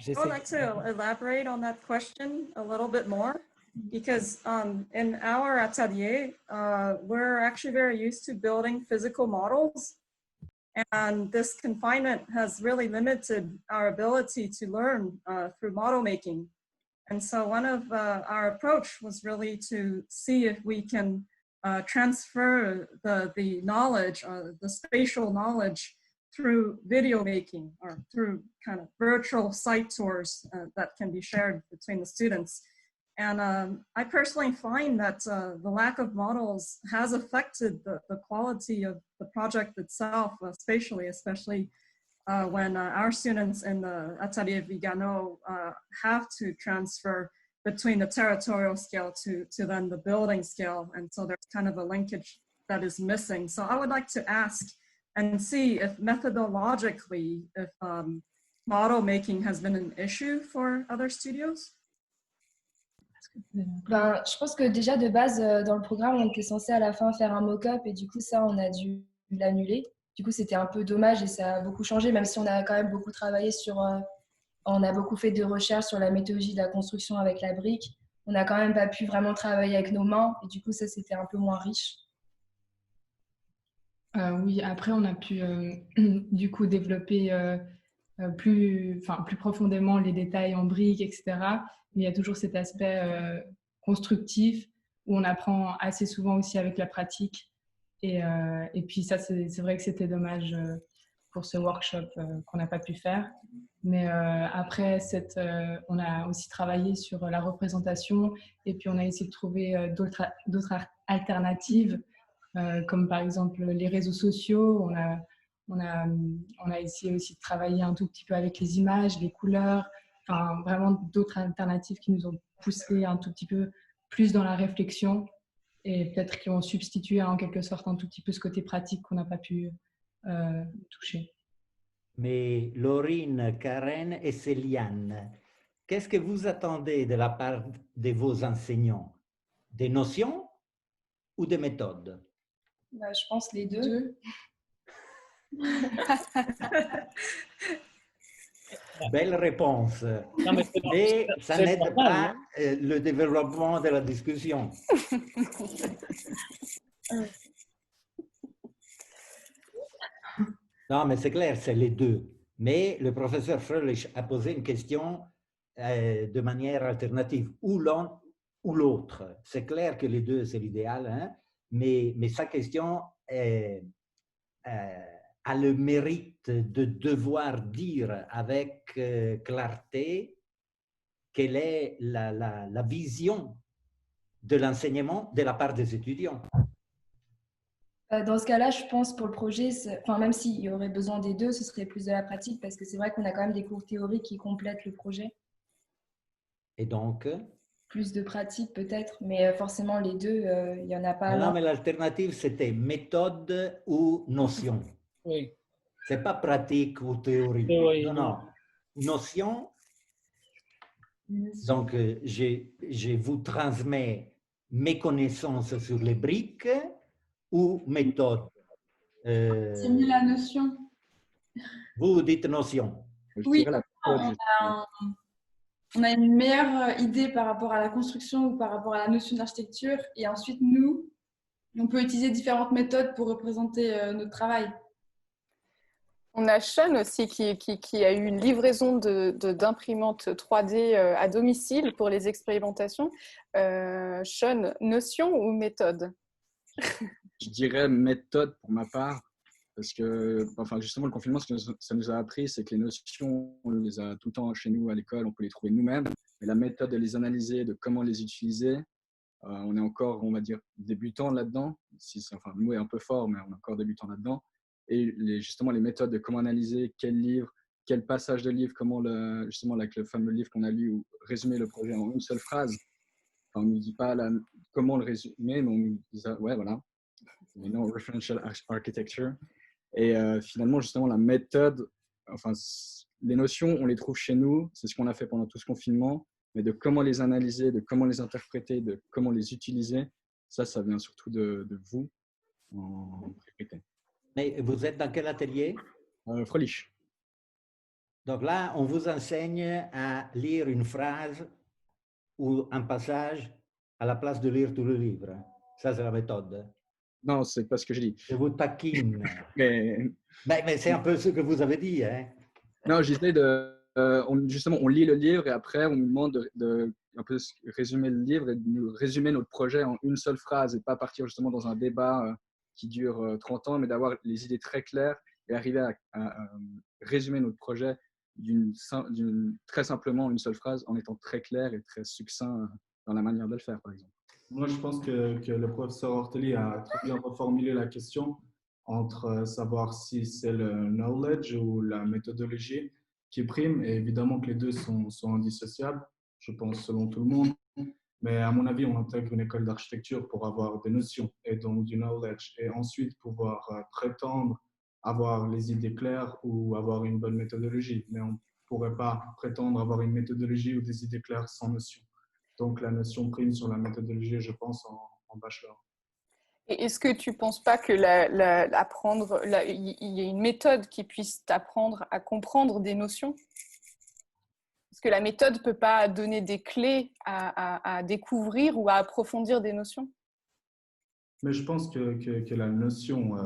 I would like to elaborate on that question a little bit more, because in our atelier, we're actually very used to building physical models, and this confinement has really limited our ability to learn through model making. And so one of our approach was really to see if we can transfer the knowledge, the spatial knowledge, through video making or through kind of virtual site tours that can be shared between the students. And I personally find that the lack of models has affected the quality of the project itself spatially, especially when our students in the Atelier Vigano have to transfer between the territorial scale to then the building scale. And so there's kind of a linkage that is missing. So I would like to ask and see if methodologically, if model making has been an issue for other studios. Ben, je pense que déjà de base, dans le programme, on était censé à la fin faire un mock-up et du coup, ça, on a dû l'annuler. Du coup, c'était un peu dommage et ça a beaucoup changé, même si on a quand même beaucoup travaillé sur... on a beaucoup fait de recherches sur la méthodologie de la construction avec la brique. On n'a quand même pas pu vraiment travailler avec nos mains et du coup, ça, c'était un peu moins riche. Oui, après, on a pu du coup développer plus profondément les détails en briques, etc. Mais il y a toujours cet aspect constructif où on apprend assez souvent aussi avec la pratique. Et puis ça, c'est vrai que c'était dommage pour ce workshop qu'on n'a pas pu faire. Mais après, on a aussi travaillé sur la représentation et puis on a essayé de trouver d'autres alternatives, comme par exemple les réseaux sociaux. On a essayé aussi de travailler un tout petit peu avec les images, les couleurs, enfin vraiment d'autres alternatives qui nous ont poussé un tout petit peu plus dans la réflexion et peut-être qui ont substitué en quelque sorte un tout petit peu ce côté pratique qu'on n'a pas pu toucher. Mais Laurine, Karen et Céliane, qu'est-ce que vous attendez de la part de vos enseignants? Des notions ou des méthodes? Bah, je pense les deux. Belle réponse. Non, mais ça n'aide normal, pas hein. le développement de la discussion. Non, mais c'est clair, c'est les deux. Mais le professeur Fröhlich a posé une question de manière alternative, ou l'un ou l'autre. C'est clair que les deux, c'est l'idéal, hein? Mais sa question a le mérite de devoir dire avec clarté quelle est la vision de l'enseignement de la part des étudiants. Dans ce cas-là, je pense pour le projet, enfin, même s'il y aurait besoin des deux, ce serait plus de la pratique parce que c'est vrai qu'on a quand même des cours théoriques qui complètent le projet. Et donc? Plus de pratique peut-être, mais forcément les deux, il n'y en a pas. Non, mais l'alternative, c'était méthode ou notion. Oui. C'est pas pratique ou théorie. Oui, non, non. Notion. Donc, je vous transmets mes connaissances sur les briques ou méthode. C'est mieux la notion. Vous dites notion. Oui, on a une meilleure idée par rapport à la construction ou par rapport à la notion d'architecture. Et ensuite, nous, on peut utiliser différentes méthodes pour représenter notre travail. On a Sean aussi qui a eu une livraison d'imprimantes 3D à domicile pour les expérimentations. Sean, notion ou méthode? Je dirais méthode pour ma part, parce que justement le confinement, ce que ça nous a appris, c'est que les notions, on les a tout le temps chez nous à l'école, on peut les trouver nous-mêmes, mais la méthode de les analyser, de comment les utiliser, on est encore, on va dire, débutant là-dedans. Le mot est un peu fort, mais on est encore débutant là-dedans. Et justement, les méthodes de comment analyser, quel livre, quel passage de livre, comment justement avec le fameux livre qu'on a lu, ou résumer le projet en une seule phrase. Enfin, on ne nous dit pas comment le résumer, mais on nous dit ça, ouais, voilà. Referential architecture. Et finalement, justement, la méthode, les notions, on les trouve chez nous, c'est ce qu'on a fait pendant tout ce confinement, mais de comment les analyser, de comment les interpréter, de comment les utiliser, ça vient surtout de vous en priorité. Mais vous êtes dans quel atelier? Fröhlich. Donc là, on vous enseigne à lire une phrase ou un passage à la place de lire tout le livre. Ça, c'est la méthode. Non, c'est pas ce que je dis. Je vous taquine. mais c'est un peu ce que vous avez dit. Hein? Non, j'essaie justement, on lit le livre et après, on nous demande de un peu résumer le livre et de nous résumer notre projet en une seule phrase et pas partir justement dans un débat qui dure 30 ans, mais d'avoir les idées très claires et arriver à résumer notre projet très simplement en une seule phrase en étant très clair et très succinct dans la manière de le faire, par exemple. Moi, je pense que le professeur Ortelli a très bien reformulé la question entre savoir si c'est le knowledge ou la méthodologie qui prime. Et évidemment que les deux sont indissociables, je pense, selon tout le monde. Mais à mon avis, on intègre une école d'architecture pour avoir des notions et donc du knowledge et ensuite pouvoir prétendre avoir les idées claires ou avoir une bonne méthodologie. Mais on ne pourrait pas prétendre avoir une méthodologie ou des idées claires sans notion. Donc, la notion prime sur la méthodologie, je pense, en bachelor. Et est-ce que tu ne penses pas que il y a une méthode qui puisse t'apprendre à comprendre des notions? Est-ce que la méthode ne peut pas donner des clés à découvrir ou à approfondir des notions? Mais je pense que la notion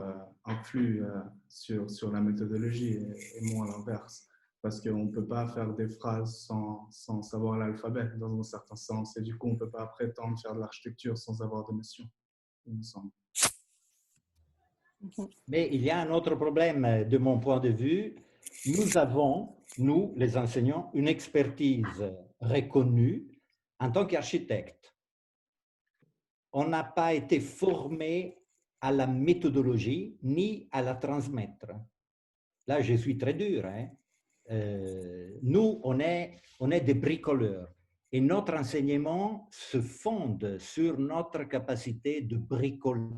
influe sur la méthodologie et moins l'inverse. Parce qu'on ne peut pas faire des phrases sans savoir l'alphabet dans un certain sens. Et du coup, on ne peut pas prétendre faire de l'architecture sans avoir de notions, il me semble. Mais il y a un autre problème de mon point de vue. Nous avons, nous, les enseignants, une expertise reconnue en tant qu'architecte. On n'a pas été formé à la méthodologie ni à la transmettre. Là, je suis très dur. Hein? Nous, on est des bricoleurs et notre enseignement se fonde sur notre capacité de bricoler.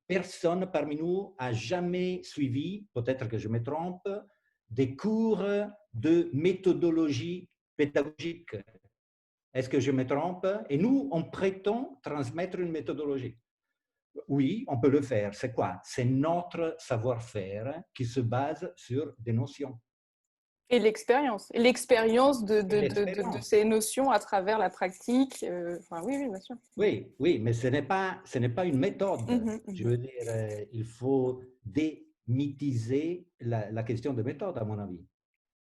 Personne parmi nous a jamais suivi, peut-être que je me trompe, des cours de méthodologie pédagogique. Est-ce que je me trompe? Et nous, on prétend transmettre une méthodologie. Oui, on peut le faire. C'est quoi? C'est notre savoir-faire qui se base sur des notions. Et l'expérience de ces notions à travers la pratique. Enfin, oui, bien sûr. Oui, mais ce n'est pas une méthode. Je veux dire, il faut démythiser la question de méthode, à mon avis.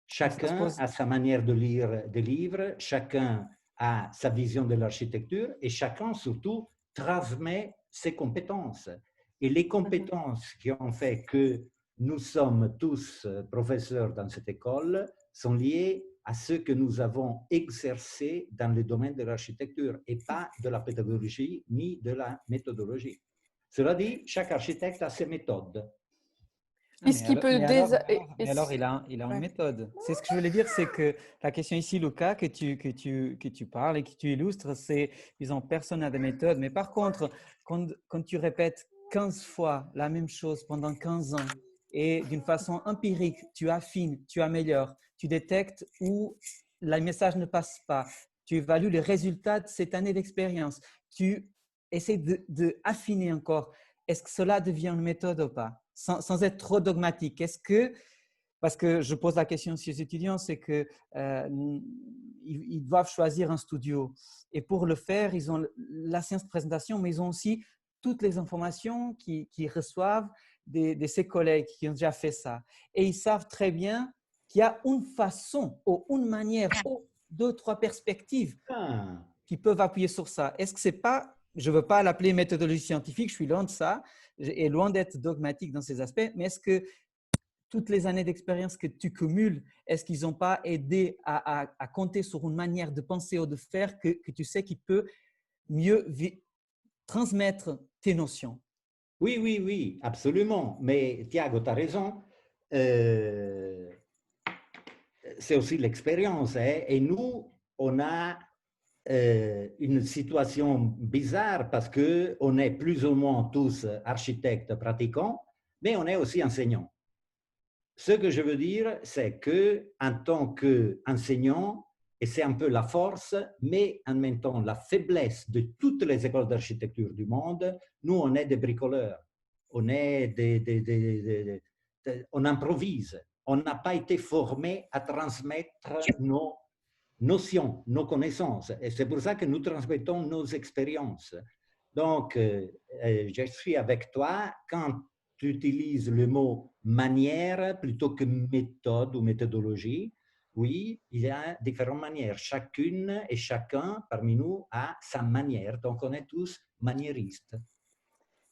Chacun a sa manière de lire des livres, chacun a sa vision de l'architecture et chacun, surtout, transmet ses compétences. Et les compétences qui ont fait que nous sommes tous professeurs dans cette école sont liées à ce que nous avons exercé dans le domaine de l'architecture et pas de la pédagogie ni de la méthodologie. Cela dit, chaque architecte a ses méthodes. Alors, il a une méthode. C'est ce que je voulais dire, c'est que la question ici, Luca, que tu parles et que tu illustres, c'est, disons, personne n'a de méthode. Mais par contre, quand tu répètes 15 fois la même chose pendant 15 ans et d'une façon empirique, tu affines, tu améliores, tu détectes où le message ne passe pas, tu évalues les résultats de cette année d'expérience, tu essaies d'affiner encore. Est-ce que cela devient une méthode ou pas? Sans être trop dogmatique. Est-ce que, parce que je pose la question aussi aux étudiants, c'est que ils doivent choisir un studio et pour le faire, ils ont la séance de présentation, mais ils ont aussi toutes les informations qu'ils reçoivent de ses collègues qui ont déjà fait ça. Et ils savent très bien qu'il y a une façon ou une manière ou deux, trois perspectives qui peuvent appuyer sur ça. Est-ce que c'est pas, je ne veux pas l'appeler méthodologie scientifique, je suis loin de ça, et loin d'être dogmatique dans ces aspects, mais est-ce que toutes les années d'expérience que tu cumules, est-ce qu'ils n'ont pas aidé à compter sur une manière de penser ou de faire que tu sais qui peut mieux transmettre tes notions? Oui, absolument. Mais Thiago, tu as raison. C'est aussi l'expérience. Hein? Et nous, on a une situation bizarre parce qu'on est plus ou moins tous architectes pratiquants, mais on est aussi enseignants. Ce que je veux dire, c'est qu'en tant qu'enseignant, et c'est un peu la force, mais en même temps la faiblesse de toutes les écoles d'architecture du monde, nous, on est des bricoleurs. On est on improvise. On n'a pas été formé à transmettre nos notions, nos connaissances. Et c'est pour ça que nous transmettons nos expériences. Donc, je suis avec toi quand tu utilises le mot manière plutôt que méthode ou méthodologie. Oui, il y a différentes manières. Chacune et chacun parmi nous a sa manière. Donc, on est tous maniéristes.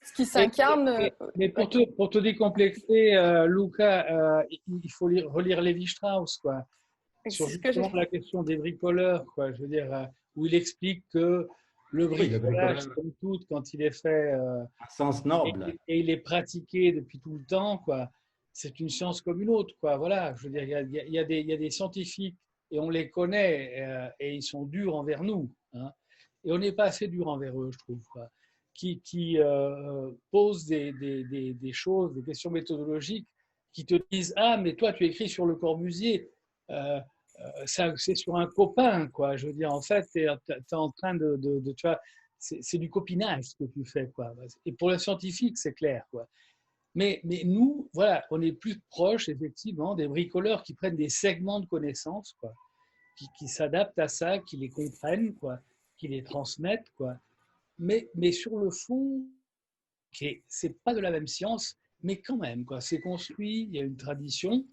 Ce qui s'incarne. Mais pour te décomplexer, Luca, il faut relire Lévi-Strauss, quoi. Sur justement la question des bricoleurs, quoi. Je veux dire, où il explique que le bricolage, comme tout, quand il est fait sens noble et il est pratiqué depuis tout le temps, quoi, c'est une science comme une autre, quoi. Voilà, je veux dire, il y a des scientifiques et on les connaît et ils sont durs envers nous, hein, et on n'est pas assez dur envers eux, je trouve, quoi, qui posent des choses, des questions méthodologiques, qui te disent ah mais toi tu écris sur Le Corbusier. C'est sur un copain, quoi. Je veux dire, en fait, tu es en train tu vois, c'est du copinage ce que tu fais, quoi. Et pour le scientifique, c'est clair, quoi. Mais nous, voilà, on est plus proche, effectivement, des bricoleurs qui prennent des segments de connaissances, quoi, qui s'adaptent à ça, qui les comprennent, quoi, qui les transmettent, quoi. Mais sur le fond, c'est pas de la même science, mais quand même, quoi, c'est construit, il y a une tradition,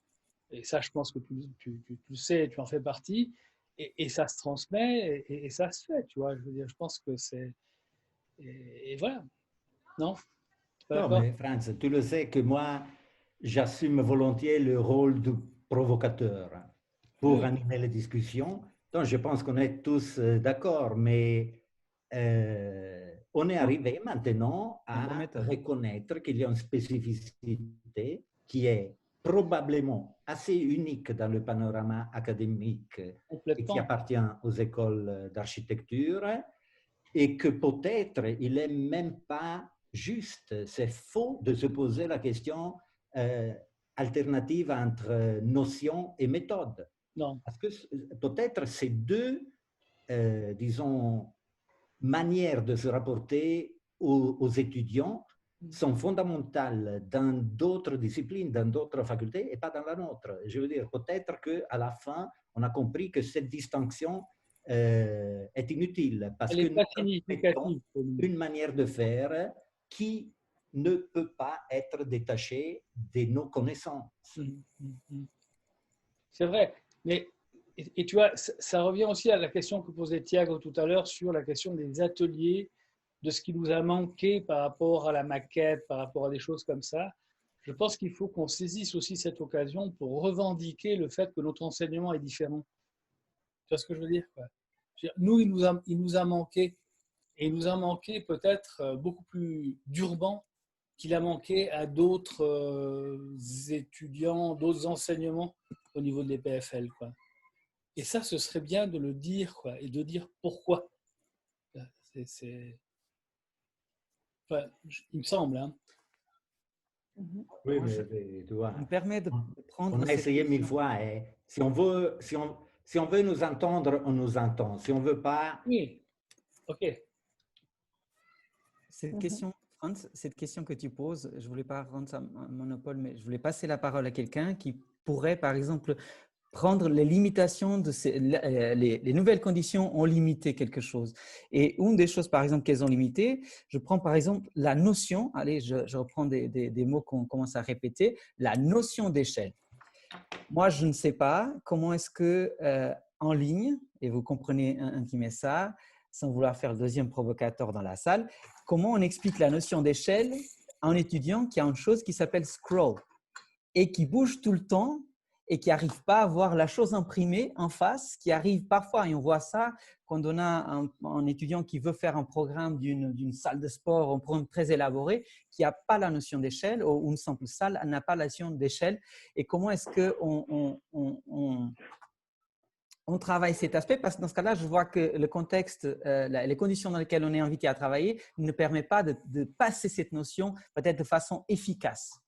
et ça, je pense que tu le sais, tu en fais partie, et ça se transmet, et ça se fait, tu vois. Je veux dire, je pense que c'est... Et voilà. Non? Non, mais Franz, tu le sais que moi, j'assume volontiers le rôle du provocateur pour animer les discussions. Donc, je pense qu'on est tous d'accord, mais on est arrivé maintenant à reconnaître qu'il y a une spécificité qui est probablement assez unique dans le panorama académique et qui appartient aux écoles d'architecture, et que peut-être il n'est même pas juste, c'est faux de se poser la question alternative entre notion et méthode. Non. Parce que peut-être ces deux, disons, manières de se rapporter aux étudiants sont fondamentales dans d'autres disciplines, dans d'autres facultés et pas dans la nôtre. Je veux dire, peut-être qu'à la fin, on a compris que cette distinction est inutile parce que nous mettons une manière de faire qui ne peut pas être détachée de nos connaissances. C'est vrai, mais et tu vois, ça revient aussi à la question que posait Thiago tout à l'heure sur la question des ateliers, de ce qui nous a manqué par rapport à la maquette, par rapport à des choses comme ça. Je pense qu'il faut qu'on saisisse aussi cette occasion pour revendiquer le fait que notre enseignement est différent. Tu vois ce que je veux dire, quoi? Nous, il nous a manqué, et il nous a manqué peut-être beaucoup plus d'urbain qu'il a manqué à d'autres étudiants, d'autres enseignements au niveau de l'EPFL, quoi. Et ça, ce serait bien de le dire, quoi, et de dire pourquoi. Enfin, il me semble. Hein. Oui, mais tu vois, me permet de prendre on a essayé 1000 fois. Et si on veut nous entendre, on nous entend. Si on ne veut pas... Oui, ok. Cette question, Franz, cette question que tu poses, je ne voulais pas rendre ça un monopole, mais je voulais passer la parole à quelqu'un qui pourrait, par exemple, prendre les limitations de les nouvelles conditions ont limité quelque chose. Et une des choses, par exemple, qu'elles ont limité, je prends par exemple la notion, allez, je reprends des mots qu'on commence à répéter, la notion d'échelle. Moi, je ne sais pas comment est-ce que en ligne, et vous comprenez un qui met ça, sans vouloir faire le deuxième provocateur dans la salle, comment on explique la notion d'échelle à un étudiant qui a une chose qui s'appelle scroll et qui bouge tout le temps et qui n'arrive pas à voir la chose imprimée en face, qui arrive parfois, et on voit ça quand on a un étudiant qui veut faire un programme d'une salle de sport, un programme très élaboré, qui n'a pas la notion d'échelle, ou une simple salle n'a pas la notion d'échelle. Et comment est-ce qu'on travaille cet aspect? Parce que dans ce cas-là, je vois que le contexte, les conditions dans lesquelles on est invité à travailler ne permet pas de passer cette notion peut-être de façon efficace.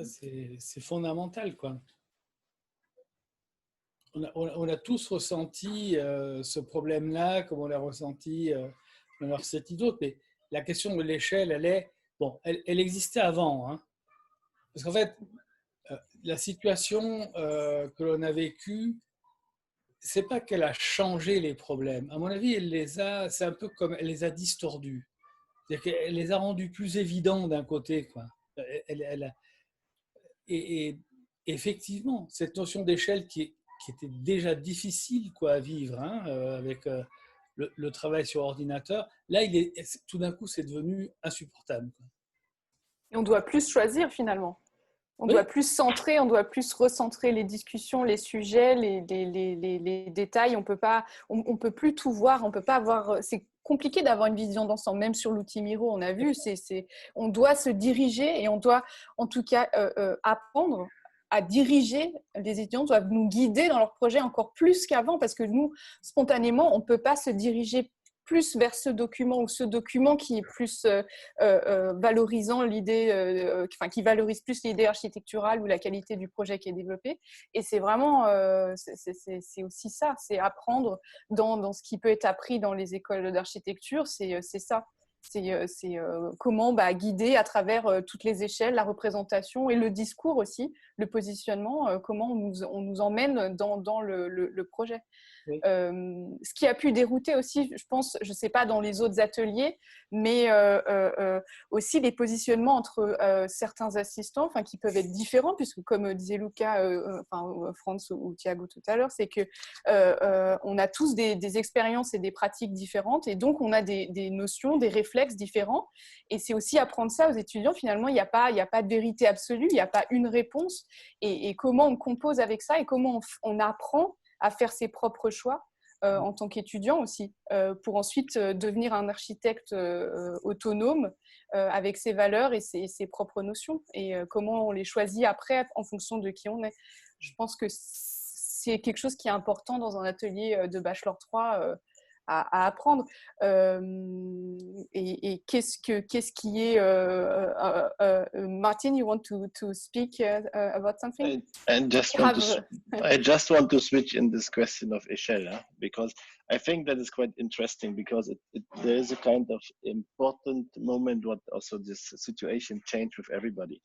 C'est fondamental, quoi. On a tous ressenti ce problème-là, comme on l'a ressenti dans l'université d'autres, mais la question de l'échelle, elle existait avant. Hein. Parce qu'en fait, la situation que l'on a vécue, c'est pas qu'elle a changé les problèmes. À mon avis, c'est un peu comme elle les a distordus. C'est-à-dire qu'elle les a rendus plus évidents d'un côté, quoi. Et effectivement, cette notion d'échelle qui était déjà difficile, quoi, à vivre, hein, avec le travail sur ordinateur, là, tout d'un coup, c'est devenu insupportable, quoi. Et on doit plus choisir finalement. On doit plus centrer, on doit plus recentrer les discussions, les sujets, les détails. On peut plus tout voir, on peut pas avoir. C'est compliqué d'avoir une vision d'ensemble, même sur l'outil Miro, on a vu. On doit se diriger et on doit, en tout cas, apprendre à diriger. Les étudiants doivent nous guider dans leur projet encore plus qu'avant, parce que nous, spontanément, on peut pas se diriger plus vers ce document ou ce document qui est plus valorisant l'idée, qui valorise plus l'idée architecturale ou la qualité du projet qui est développé. Et c'est vraiment, c'est aussi ça, c'est apprendre dans ce qui peut être appris dans les écoles d'architecture, c'est ça. C'est comment guider à travers toutes les échelles, la représentation et le discours aussi, le positionnement, comment on nous emmène dans le projet. ce qui a pu dérouter aussi, je pense, je ne sais pas dans les autres ateliers, mais aussi les positionnements entre certains assistants, enfin, qui peuvent être différents, puisque comme disait Luca, Franz ou Thiago tout à l'heure, c'est que on a tous des expériences et des pratiques différentes, et donc on a des notions, des réflexes différents, et c'est aussi apprendre ça aux étudiants. Finalement, il n'y a pas de vérité absolue, il n'y a pas une réponse, et comment on compose avec ça, et comment on apprend à faire ses propres choix en tant qu'étudiant aussi, pour ensuite devenir un architecte autonome avec ses valeurs et ses propres notions, et comment on les choisit après en fonction de qui on est. Je pense que c'est quelque chose qui est important dans un atelier de Bachelor 3 à apprendre. Et qu'est-ce qui est... Martin, you want to speak about something? I just want to switch in this question of échelle, because I think that is quite interesting, because there is a kind of important moment what also this situation changed with everybody.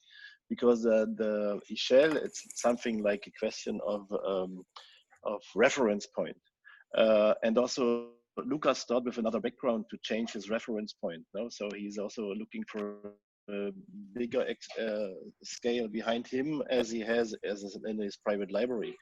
Because the échelle, it's something like a question of reference point. And also Lucas started with another background to change his reference point. No? So he's also looking for a bigger scale behind him as he has in his private library.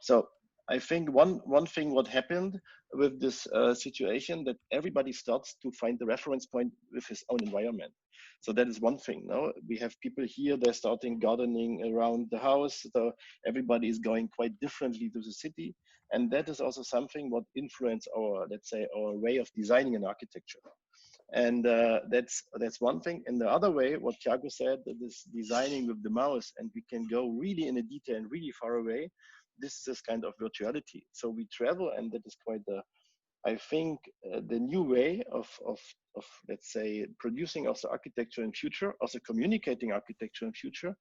So I think one thing what happened with this situation, that everybody starts to find the reference point with his own environment. So that is one thing. No, we have people here, they're starting gardening around the house. So everybody is going quite differently to the city. And that is also something what influence our, let's say, our way of designing an architecture. And that's one thing. And the other way, what Thiago said, that is designing with the mouse, and we can go really in a detail and really far away. This is kind of virtuality. So we travel, and that is quite I think the new way of let's say producing also architecture in future, also communicating architecture in future,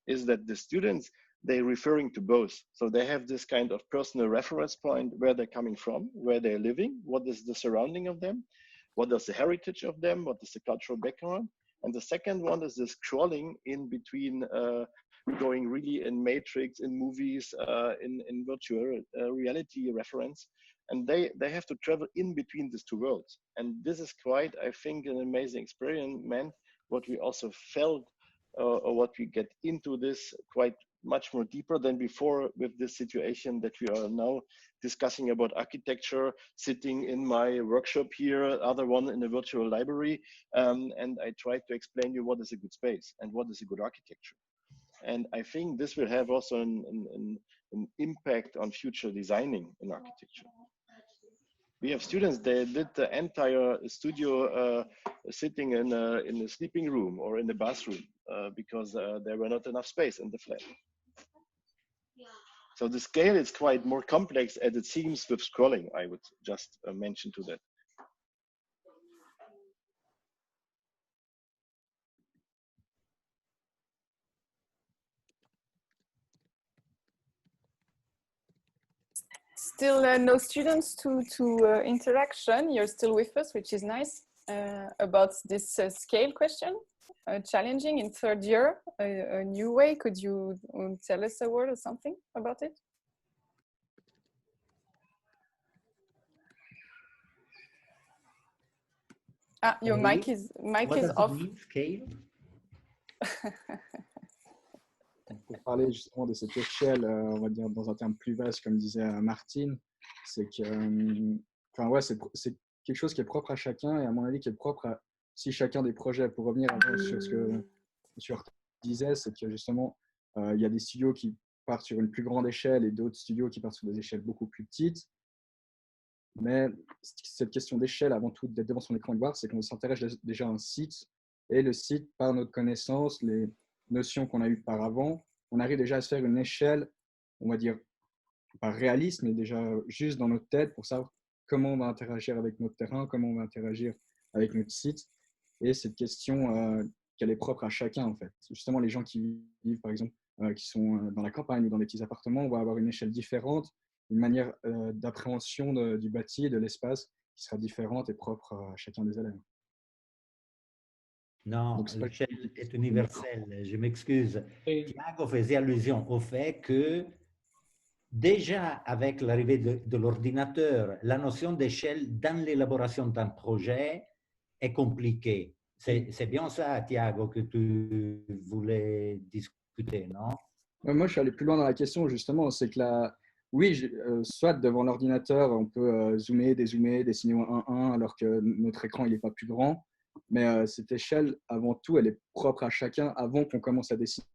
is that the students, they're referring to both. So they have this kind of personal reference point, where they're coming from, where they're living, what is the surrounding of them, what is the heritage of them, what is the cultural background. And the second one is this scrolling in between, going really in matrix, in movies, in virtual reality reference. And they have to travel in between these two worlds. And this is quite, I think, an amazing experiment, what we also felt, or what we get into this quite much more deeper than before with this situation that we are now discussing about architecture, sitting in my workshop here, other one in a virtual library. And I try to explain you what is a good space and what is a good architecture. And I think this will have also an impact on future designing in architecture. We have students, they did the entire studio sitting in a sleeping room or in the bathroom because there were not enough space in the flat. So the scale is quite more complex as it seems with scrolling, I would just mention to that. Still no students to interaction. You're still with us, which is nice. About this scale question, challenging in third year, a new way. Could you tell us a word or something about it? Ah, your mic is off. Scale? Pour parler justement de cette échelle, on va dire dans un terme plus vaste, comme disait Martine, c'est que, enfin ouais, c'est quelque chose qui est propre à chacun, et à mon avis qui est propre à si chacun des projets. Pour revenir sur ce que M. Horty disait, c'est que justement il y a des studios qui partent sur une plus grande échelle et d'autres studios qui partent sur des échelles beaucoup plus petites. Mais cette question d'échelle, avant tout d'être devant son écran et de voir, c'est qu'on s'intéresse déjà à un site, et le site, par notre connaissance, les notions qu'on a eues par avant, on arrive déjà à se faire une échelle, on va dire, pas réaliste, mais déjà juste dans notre tête pour savoir comment on va interagir avec notre terrain, comment on va interagir avec notre site. Et cette question qu'elle est propre à chacun, en fait. Justement, les gens qui vivent, par exemple, qui sont dans la campagne ou dans des petits appartements, vont avoir une échelle différente, une manière d'appréhension du bâti, de l'espace, qui sera différente et propre à chacun des élèves. Non, l'échelle est universelle, je m'excuse. Thiago faisait allusion au fait que déjà avec l'arrivée de l'ordinateur, la notion d'échelle dans l'élaboration d'un projet est compliquée. C'est bien ça, Thiago, que tu voulais discuter, non? Moi, je suis allé plus loin dans la question, justement. C'est que oui, soit devant l'ordinateur, on peut zoomer, dézoomer, dessiner un 1-1, alors que notre écran, il n'est pas plus grand. Mais cette échelle, avant tout, elle est propre à chacun avant qu'on commence à dessiner.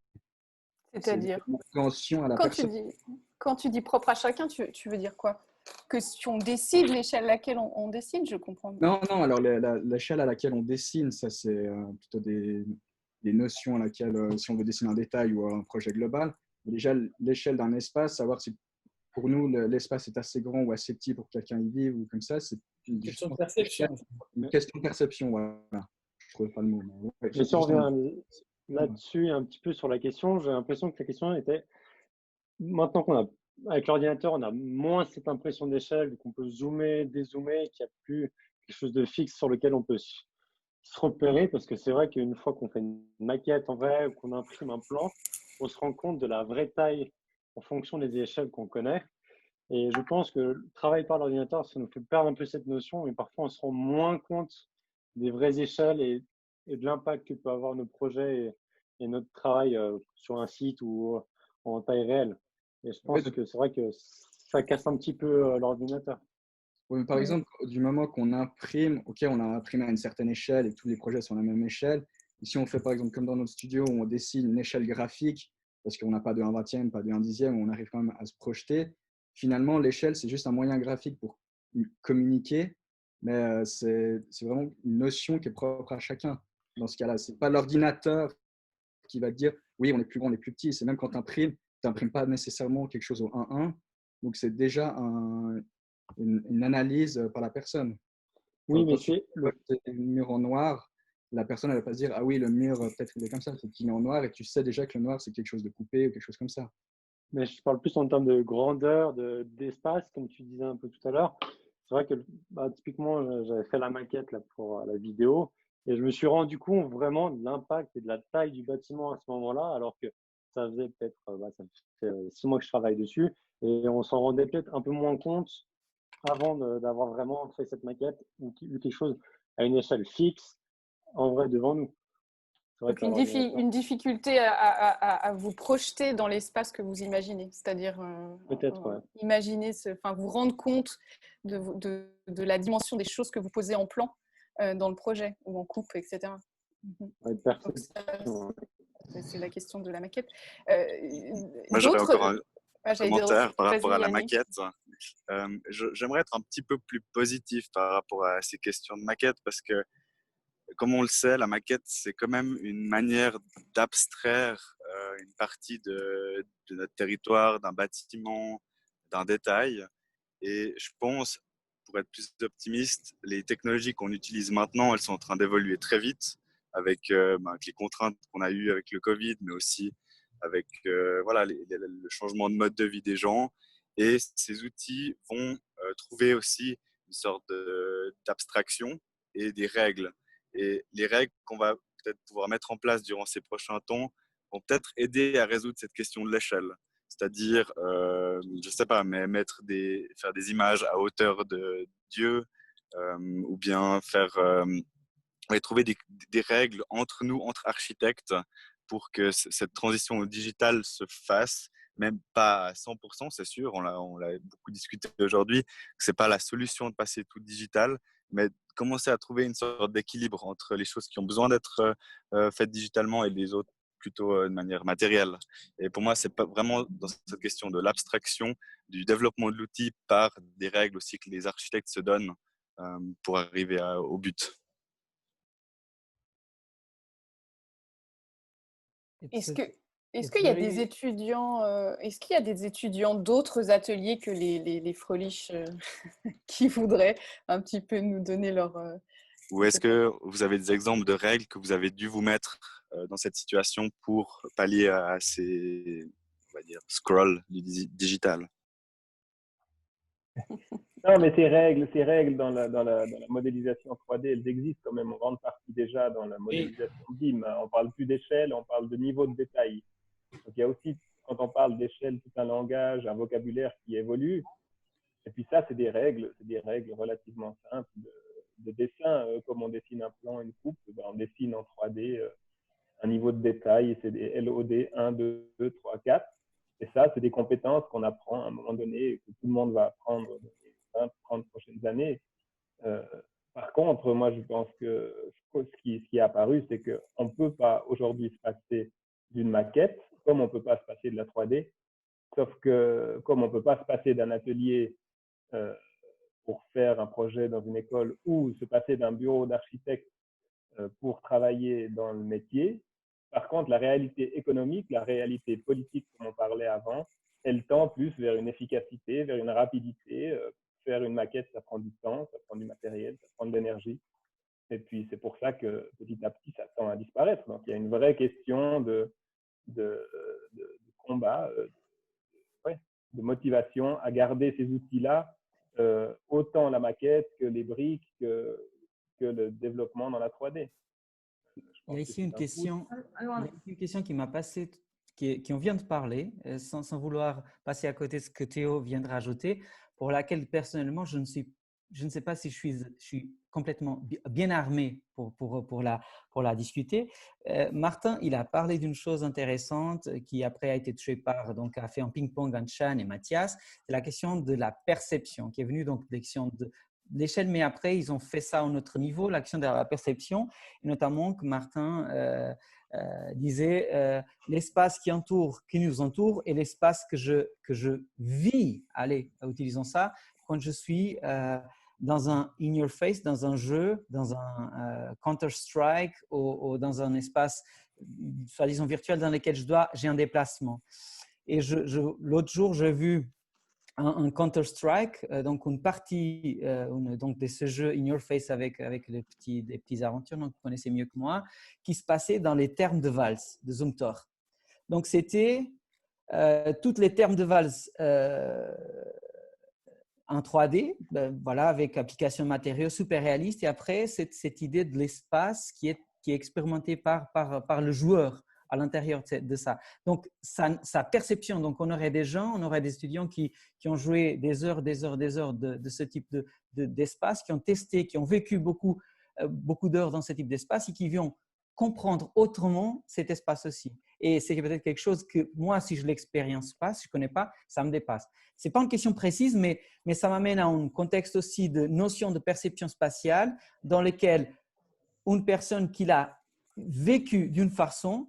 C'est-à-dire, attention à la personne. Quand tu dis propre à chacun, tu veux dire quoi? Que si on décide l'échelle à laquelle on décide, je comprends. Non, alors l'échelle à laquelle on dessine, ça c'est plutôt des notions à laquelle, si on veut dessiner un détail ou un projet global, déjà l'échelle d'un espace, savoir si pour nous l'espace est assez grand ou assez petit pour que quelqu'un y vive ou comme ça, c'est une question de perception. Une question de perception, voilà. Je ne trouvais pas le mot. Mais si on revient là-dessus un petit peu sur la question, j'ai l'impression que la question était, maintenant qu'on a, avec l'ordinateur, on a moins cette impression d'échelle, qu'on peut zoomer, dézoomer, qu'il n'y a plus quelque chose de fixe sur lequel on peut se repérer, parce que c'est vrai qu'une fois qu'on fait une maquette en vrai ou qu'on imprime un plan, on se rend compte de la vraie taille en fonction des échelles qu'on connaît. Et je pense que le travail par l'ordinateur, ça nous fait perdre un peu cette notion, et parfois on se rend moins compte des vraies échelles et de l'impact que peut avoir nos projets et notre travail sur un site ou en taille réelle. Et je pense que c'est vrai que ça casse un petit peu l'ordinateur. Oui, par exemple, du moment qu'on imprime, OK, on a imprimé à une certaine échelle et tous les projets sont à la même échelle. Et si on fait par exemple comme dans notre studio où on dessine une échelle graphique, parce qu'on n'a pas de 1/20e, pas de 1/10e, on arrive quand même à se projeter, finalement l'échelle c'est juste un moyen graphique pour communiquer, mais c'est vraiment une notion qui est propre à chacun. Dans ce cas-là, ce n'est pas l'ordinateur qui va te dire oui, on est plus grand, on est plus petit. C'est même quand tu imprimes, tu n'imprimes pas nécessairement quelque chose au 1-1. Donc c'est déjà une analyse par la personne. Oui, mais c'est le mur en noir, la personne elle va pas se dire ah oui, le mur peut-être il est comme ça, c'est qu'il est en noir et tu sais déjà que le noir c'est quelque chose de coupé ou quelque chose comme ça. Mais je parle plus en termes de grandeur, d'espace, comme tu disais un peu tout à l'heure. C'est vrai que typiquement, j'avais fait la maquette là, pour la vidéo et je me suis rendu compte vraiment de l'impact et de la taille du bâtiment à ce moment-là, alors que ça faisait peut-être ça fait 6 mois que je travaille dessus et on s'en rendait peut-être un peu moins compte avant d'avoir vraiment fait cette maquette ou quelque chose à une échelle fixe en vrai devant nous. Donc une difficulté à vous projeter dans l'espace que vous imaginez, c'est-à-dire imaginer, vous rendre compte de la dimension des choses que vous posez en plan dans le projet ou en coupe, etc. C'est la question de la maquette. Moi, j'aurais encore un commentaire par rapport à la maquette. J'aimerais être un petit peu plus positif par rapport à ces questions de maquette parce que, comme on le sait, la maquette, c'est quand même une manière d'abstraire une partie de notre territoire, d'un bâtiment, d'un détail. Et je pense, pour être plus optimiste, les technologies qu'on utilise maintenant, elles sont en train d'évoluer très vite avec les contraintes qu'on a eues avec le Covid, mais aussi avec le changement de mode de vie des gens. Et ces outils vont trouver aussi une sorte d'abstraction et des règles. Et les règles qu'on va peut-être pouvoir mettre en place durant ces prochains temps vont peut-être aider à résoudre cette question de l'échelle. C'est-à-dire, je ne sais pas, mais faire des images à hauteur de Dieu ou bien trouver des règles entre nous, entre architectes, pour que cette transition au digital se fasse, même pas à 100%, c'est sûr, on l'a beaucoup discuté aujourd'hui, que ce n'est pas la solution de passer tout digital, mais commencer à trouver une sorte d'équilibre entre les choses qui ont besoin d'être faites digitalement et les autres plutôt de manière matérielle. Et pour moi, c'est pas vraiment dans cette question de l'abstraction, du développement de l'outil par des règles aussi que les architectes se donnent pour arriver au but. Est-ce qu'il y a des étudiants, d'autres ateliers que les Fröhlich qui voudraient un petit peu nous donner leur... Ou est-ce que vous avez des exemples de règles que vous avez dû vous mettre dans cette situation pour pallier à ces, on va dire, scrolls du digital? Non, mais ces règles dans la modélisation 3D, elles existent quand même en grande partie déjà dans la modélisation BIM. On parle plus d'échelle, on parle de niveau de détail. Donc il y a aussi quand on parle d'échelle, tout un langage, un vocabulaire qui évolue. Et puis ça, c'est des règles relativement simples de dessin. Comme on dessine un plan, une coupe, ben on dessine en 3D un niveau de détail, c'est des LOD 1, 2, 3, 4. Et ça, c'est des compétences qu'on apprend à un moment donné et que tout le monde va apprendre dans les 20, 30 prochaines années. Par contre, moi, je pense que ce qui est apparu, c'est qu'on ne peut pas aujourd'hui se passer d'une maquette, comme on ne peut pas se passer de la 3D, sauf que comme on ne peut pas se passer d'un atelier pour faire un projet dans une école ou se passer d'un bureau d'architecte pour travailler dans le métier. Par contre, la réalité économique, la réalité politique, comme on parlait avant, elle tend plus vers une efficacité, vers une rapidité. Faire une maquette, ça prend du temps, ça prend du matériel, ça prend de l'énergie. Et puis, c'est pour ça que petit à petit, ça tend à disparaître. Donc, il y a une vraie question de combat, de motivation à garder ces outils-là, autant la maquette que les briques, que le développement dans la 3D. Il y a ici une question qui m'a passé, qui on vient de parler, sans vouloir passer à côté de ce que Théo vient de rajouter, pour laquelle personnellement, je ne sais pas si je suis complètement bien armé pour la discuter. Martin, il a parlé d'une chose intéressante qui après a été touchée par, donc a fait un ping-pong entre Chan et Mathias, c'est la question de la perception qui est venue donc de l'échelle, mais après, ils ont fait ça à un autre niveau, l'action de la perception, et notamment que Martin disait l'espace qui nous entoure et l'espace que je vis, utilisons ça, quand je suis dans un in your face, dans un jeu, dans un Counter-Strike ou dans un espace, soi-disant virtuel, dans lequel j'ai un déplacement. Et l'autre jour, j'ai vu un Counter-Strike, donc une partie donc de ce jeu in your face avec des petits aventures, donc vous connaissez mieux que moi, qui se passait dans les termes de valse de Zumthor. Donc c'était toutes les termes de valse en 3D, voilà, avec application de matériaux super réaliste, et après cette idée de l'espace qui est expérimentée par le joueur à l'intérieur de ça. Donc, sa perception, donc on aurait des étudiants qui ont joué des heures de ce type d'espace, qui ont testé, qui ont vécu beaucoup d'heures dans ce type d'espace et qui vont comprendre autrement cet espace aussi. Et c'est peut-être quelque chose que moi, si je ne l'expérience pas, si je ne connais pas, ça me dépasse. Ce n'est pas une question précise, mais ça m'amène à un contexte aussi de notion de perception spatiale dans lequel une personne qui l'a vécu d'une façon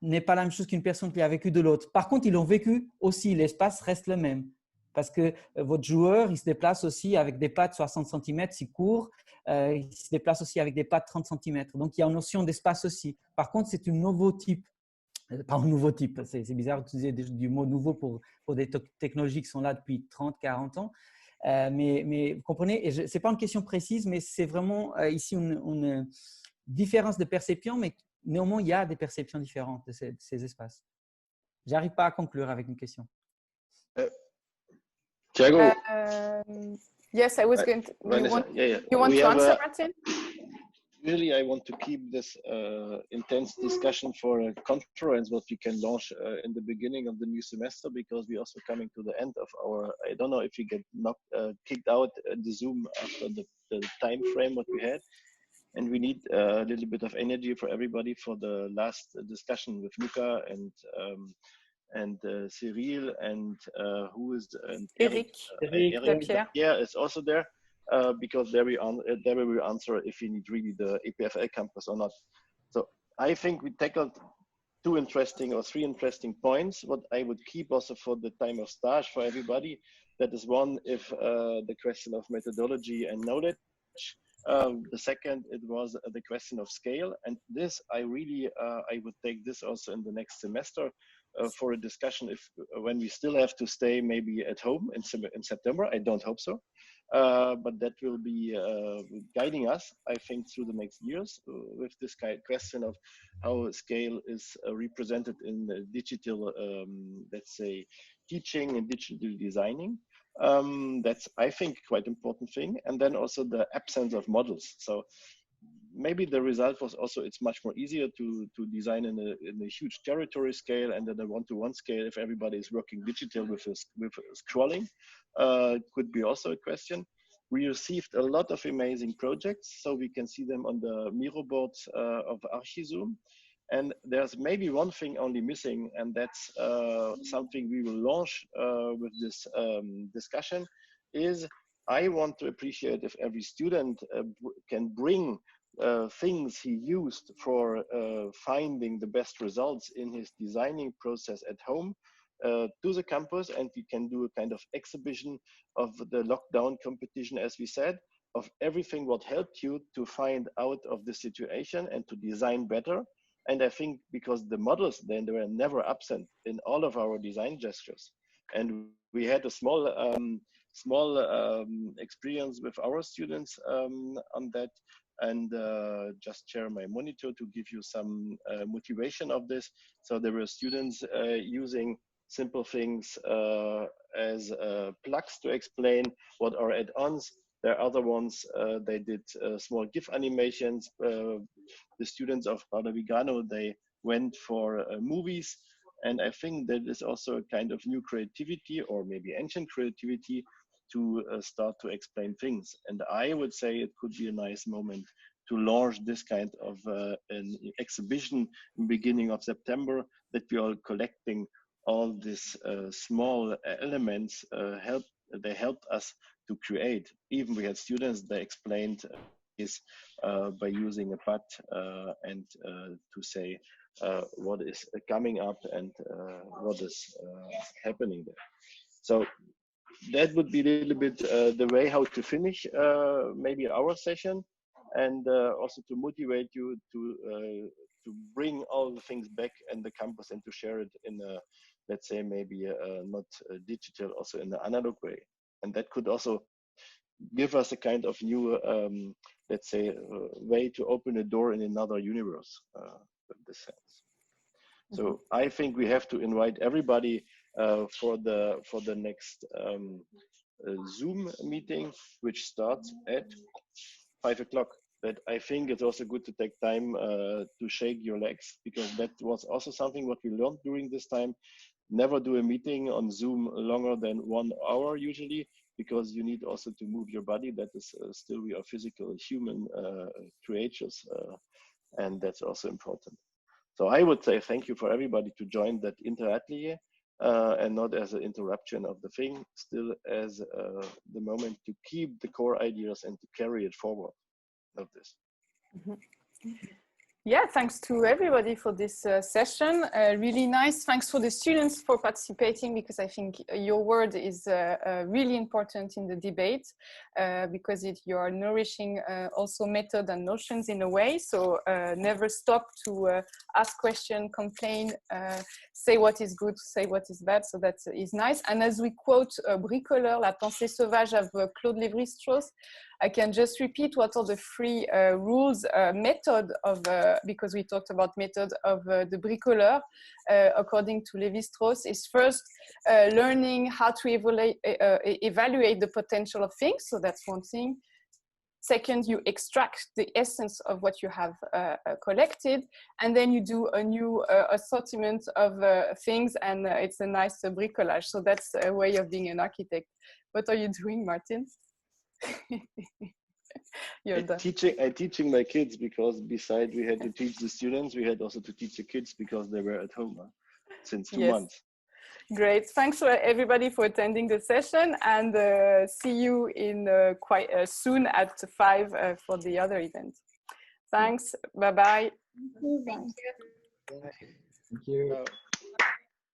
n'est pas la même chose qu'une personne qui a vécu de l'autre. Par contre, ils l'ont vécu aussi, l'espace reste le même. Parce que votre joueur, il se déplace aussi avec des pas de 60 cm s'il court, il se déplace aussi avec des pas de 30 cm. Donc, il y a une notion d'espace aussi. Par contre, c'est un nouveau type. Pas un nouveau type, c'est bizarre d'utiliser du mot nouveau pour des technologies qui sont là depuis 30, 40 ans. Mais vous comprenez, ce n'est pas une question précise, mais c'est vraiment ici une différence de perception, mais néanmoins, il y a des perceptions différentes de ces espaces. Je n'arrive pas à conclure avec une question. Thiago? Yes, I was going to. You want to answer, Martin? Really, I want to keep this intense discussion for a conference what we can launch in the beginning of the new semester, because we're also coming to the end of our, I don't know if we get kicked out the Zoom after the time frame what we had. And we need a little bit of energy for everybody for the last discussion with Luca and Cyril and who is Eric. Pierre is also there because there we will answer if we need really the EPFL campus or not. So I think we tackled three interesting points. What I would keep also for the time of stage for everybody, that is one, if the question of methodology and knowledge. The second, it was the question of scale, and this I really I would take this also in the next semester for a discussion when we still have to stay maybe at home in September. I don't hope so, but that will be guiding us, I think, through the next years with this question of how scale is represented in the digital, let's say, teaching and digital designing. That's, I think, quite important thing. And then also the absence of models. So maybe the result was also it's much more easier to design in a huge territory scale and then a one-to-one scale if everybody is working digital with scrolling. Could be also a question. We received a lot of amazing projects, so we can see them on the Miro boards of Archizoom. And there's maybe one thing only missing, and that's something we will launch with this discussion, is I want to appreciate if every student can bring things he used for finding the best results in his designing process at home to the campus, and we can do a kind of exhibition of the lockdown competition, as we said, of everything what helped you to find out of the situation and to design better. And I think because the models then they were never absent in all of our design gestures, and we had a small experience with our students on that, and just share my monitor to give you some motivation of this. So there were students using simple things as plugs to explain what are add-ons. There are other ones, they did small GIF animations. The students of Radar Vigano, they went for movies. And I think that is also a kind of new creativity, or maybe ancient creativity, to start to explain things. And I would say it could be a nice moment to launch this kind of an exhibition in the beginning of September, that we are collecting all these small elements. They helped us to create. Even we had students, they explained this by using a PAT and to say what is coming up and what is happening there. So that would be a little bit the way how to finish maybe our session, and also to motivate you to bring all the things back in the campus and to share it in a, let's say, maybe not digital, also in the analog way. And that could also give us a kind of new, let's say, way to open a door in another universe in this sense. So I think we have to invite everybody for the next Zoom meeting, which starts at 5 o'clock. But I think it's also good to take time to shake your legs, because that was also something what we learned during this time. Never do a meeting on Zoom longer than 1 hour usually, because you need also to move your body. That is still, we are physical human creatures, and that's also important. So I would say thank you for everybody to join that Interatelier, and not as an interruption of the thing, still as the moment to keep the core ideas and to carry it forward of this. Yeah, thanks to everybody for this session. Really nice. Thanks for the students for participating, because I think your word is really important in the debate, because you're nourishing also method and notions in a way. So never stop to ask questions, complain, say what is good, say what is bad. So that is nice. And as we quote Bricoleur, La pensée sauvage of Claude Lévi-Strauss, I can just repeat what are the 3 rules, method of, because we talked about method of the Bricoleur, according to Lévi-Strauss, is first learning how to evaluate the potential of things. So that's one thing. Second, you extract the essence of what you have collected, and then you do a new assortment of things, and it's a nice bricolage. So that's a way of being an architect. What are you doing, Martin? I'm teaching my kids, because besides we had to teach the students, we had also to teach the kids because they were at home since 2 months. Great. Thanks for everybody for attending the session, and see you in quite soon at 5 for the other event. Thanks. Bye-bye. Thank you.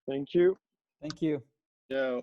Thank you. Thank you. Yeah.